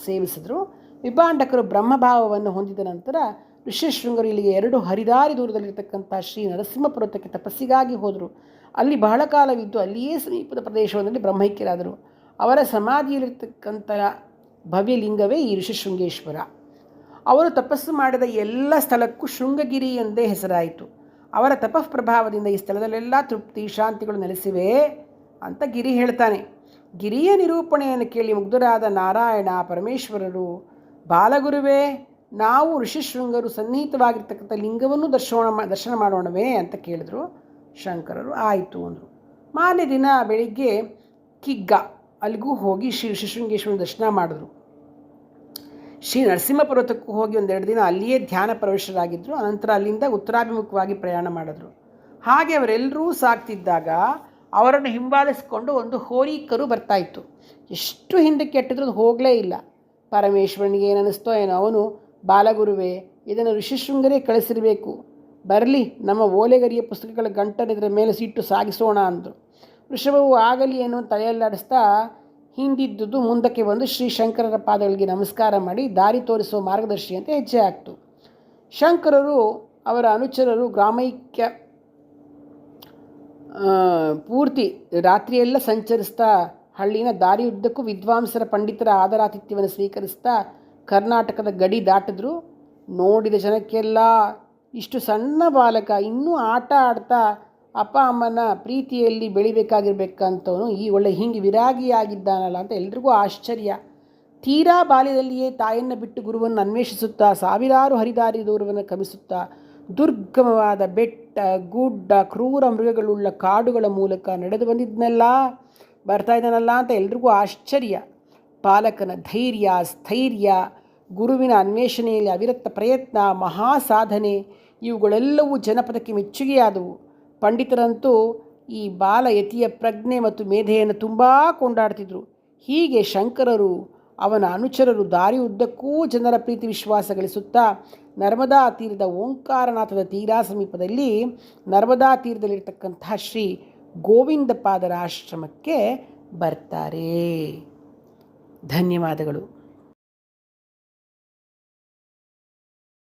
ಸೇವಿಸಿದರು. ವಿಭಾಂಡಕರು ಬ್ರಹ್ಮಭಾವವನ್ನು ಹೊಂದಿದ ನಂತರ ಋಷ್ಯಶೃಂಗರು ಇಲ್ಲಿಗೆ 2 ಹರಿದಾರಿ ದೂರದಲ್ಲಿರ್ತಕ್ಕಂಥ ಶ್ರೀ ನರಸಿಂಹಪರ್ವತಕ್ಕೆ ತಪಸ್ಸಿಗಾಗಿ ಹೋದರು. ಅಲ್ಲಿ ಬಹಳ ಕಾಲವಿದ್ದು ಅಲ್ಲಿಯೇ ಸಮೀಪದ ಪ್ರದೇಶದಲ್ಲಿ ಬ್ರಹ್ಮೈಕ್ಯರಾದರು. ಅವರ ಸಮಾಧಿಯಲ್ಲಿರ್ತಕ್ಕಂಥ ಭವ್ಯಲಿಂಗವೇ ಈ ಋಷಿಶೃಂಗೇಶ್ವರ. ಅವರು ತಪಸ್ಸು ಮಾಡಿದ ಎಲ್ಲ ಸ್ಥಳಕ್ಕೂ ಶೃಂಗಗಿರಿ ಎಂದೇ ಹೆಸರಾಯಿತು. ಅವರ ತಪಃಪ್ರಭಾವದಿಂದ ಈ ಸ್ಥಳದಲ್ಲೆಲ್ಲ ತೃಪ್ತಿ ಶಾಂತಿಗಳು ನೆಲೆಸಿವೆ ಅಂತ ಗಿರಿ ಹೇಳ್ತಾನೆ. ಗಿರಿಯ ನಿರೂಪಣೆಯನ್ನು ಕೇಳಿ ಮುಗ್ಧರಾದ ನಾರಾಯಣ ಪರಮೇಶ್ವರರು, ಬಾಲಗುರುವೇ, ನಾವು ಋಷಿಶೃಂಗರು ಸನ್ನಿಹಿತವಾಗಿರ್ತಕ್ಕಂಥ ಲಿಂಗವನ್ನು ದರ್ಶನ ಮಾಡೋಣವೇ ಅಂತ ಕೇಳಿದ್ರು. ಶಂಕರರು ಆಯಿತು ಅಂದರು. ಮಾರನೇ ದಿನ ಬೆಳಿಗ್ಗೆ ಕಿಗ್ಗ ಅಲ್ಲಿಗೂ ಹೋಗಿ ಶ್ರೀ ಋಷಿಶೃಂಗೇಶ್ವರನ ದರ್ಶನ ಮಾಡಿದ್ರು. ಶ್ರೀ ನರಸಿಂಹ ಪರ್ವತಕ್ಕೂ ಹೋಗಿ 1-2 ದಿನ ಅಲ್ಲಿಯೇ ಧ್ಯಾನ ಪ್ರವೇಶರಾಗಿದ್ದರು. ಅನಂತರ ಅಲ್ಲಿಂದ ಉತ್ತರಾಭಿಮುಖವಾಗಿ ಪ್ರಯಾಣ ಮಾಡಿದ್ರು. ಹಾಗೆ ಅವರೆಲ್ಲರೂ ಸಾಗ್ತಿದ್ದಾಗ ಅವರನ್ನು ಹಿಂಬಾಲಿಸಿಕೊಂಡು ಒಂದು ಹೋರಿಕರು ಬರ್ತಾಯಿತ್ತು. ಎಷ್ಟು ಹಿಂದಕ್ಕೆ ಕೆಟ್ಟಿದ್ರು ಅದು ಹೋಗಲೇ ಇಲ್ಲ. ಪರಮೇಶ್ವರನಿಗೆ ಏನನ್ನಿಸ್ತೋ ಏನೋ, ಅವನು, ಬಾಲಗುರುವೇ, ಇದನ್ನು ಋಷಿಶೃಂಗರೇ ಕಳಿಸಿರಬೇಕು, ಬರಲಿ, ನಮ್ಮ ಓಲೆಗರಿಯ ಪುಸ್ತಕಗಳ ಗಂಟನ್ನು ಇದರ ಮೇಲೆ ಸಿಟ್ಟು ಸಾಗಿಸೋಣ ಅಂದರು. ವೃಷಭವು ಆಗಲಿ ಏನು ತಲೆಯಲ್ಲಾಡಿಸ್ತಾ ಹಿಂದಿದ್ದುದು ಮುಂದಕ್ಕೆ ಬಂದು ಶ್ರೀ ಶಂಕರರ ಪಾದಗಳಿಗೆ ನಮಸ್ಕಾರ ಮಾಡಿ ದಾರಿ ತೋರಿಸುವ ಮಾರ್ಗದರ್ಶಿ ಅಂತ ಹೆಜ್ಜೆ ಹಾಕ್ತು. ಶಂಕರರು ಅವರ ಅನುಚರರು ಗ್ರಾಮೈಕ್ಯ ಪೂರ್ತಿ ರಾತ್ರಿಯೆಲ್ಲ ಸಂಚರಿಸ್ತಾ ಹಳ್ಳಿನ ದಾರಿಯುದ್ದಕ್ಕೂ ವಿದ್ವಾಂಸರ ಪಂಡಿತರ ಆದರಾತಿಥ್ಯವನ್ನು ಸ್ವೀಕರಿಸ್ತಾ ಕರ್ನಾಟಕದ ಗಡಿ ದಾಟಿದ್ರು. ನೋಡಿದ ಜನಕ್ಕೆಲ್ಲ ಇಷ್ಟು ಸಣ್ಣ ಬಾಲಕ ಇನ್ನೂ ಆಟ ಆಡ್ತಾ ಅಪ್ಪ ಅಮ್ಮನ ಪ್ರೀತಿಯಲ್ಲಿ ಬೆಳಿಬೇಕಾಗಿರ್ಬೇಕಂತವನು ಈ ಒಳ್ಳೆ ಹಿಂಗೆ ವಿರಾಗಿಯಾಗಿದ್ದಾನಲ್ಲ ಅಂತ ಎಲ್ರಿಗೂ ಆಶ್ಚರ್ಯ. ತೀರಾ ಬಾಲ್ಯದಲ್ಲಿಯೇ ತಾಯಿಯನ್ನು ಬಿಟ್ಟು ಗುರುವನ್ನು ಅನ್ವೇಷಿಸುತ್ತಾ ಸಾವಿರಾರು ಹರಿದಾರಿ ದೂರವನ್ನು ಕ್ರಮಿಸುತ್ತಾ ದುರ್ಗಮವಾದ ಬೆಟ್ಟ ಗುಡ್ಡ ಕ್ರೂರ ಮೃಗಗಳುಳ್ಳ ಕಾಡುಗಳ ಮೂಲಕ ನಡೆದು ಬರ್ತಾ ಇದ್ದಾನಲ್ಲ ಅಂತ ಎಲ್ರಿಗೂ ಆಶ್ಚರ್ಯ. ಪಾಲಕನ ಧೈರ್ಯ ಸ್ಥೈರ್ಯ, ಗುರುವಿನ ಅನ್ವೇಷಣೆಯಲ್ಲಿ ಅವಿರತ ಪ್ರಯತ್ನ, ಮಹಾಸಾಧನೆ ಇವುಗಳೆಲ್ಲವೂ ಜನಪದಕ್ಕೆ ಮೆಚ್ಚುಗೆಯಾದವು. ಪಂಡಿತರಂತೂ ಈ ಬಾಲಯತಿಯ ಪ್ರಜ್ಞೆ ಮತ್ತು ಮೇಧೆಯನ್ನು ತುಂಬ ಕೊಂಡಾಡ್ತಿದ್ರು. ಹೀಗೆ ಶಂಕರರು ಅವನ ಅನುಚರರು ದಾರಿ ಉದ್ದಕ್ಕೂ ಜನರ ಪ್ರೀತಿ ವಿಶ್ವಾಸ ಗಳಿಸುತ್ತಾ ನರ್ಮದಾ ತೀರದ ಓಂಕಾರನಾಥದ ತೀರಾ ಸಮೀಪದಲ್ಲಿ ನರ್ಮದಾ ತೀರದಲ್ಲಿರ್ತಕ್ಕಂತಹ ಶ್ರೀ ಗೋವಿಂದ ಪಾದರ ಆಶ್ರಮಕ್ಕೆ ಬರ್ತಾರೆ. ಧನ್ಯವಾದಗಳು.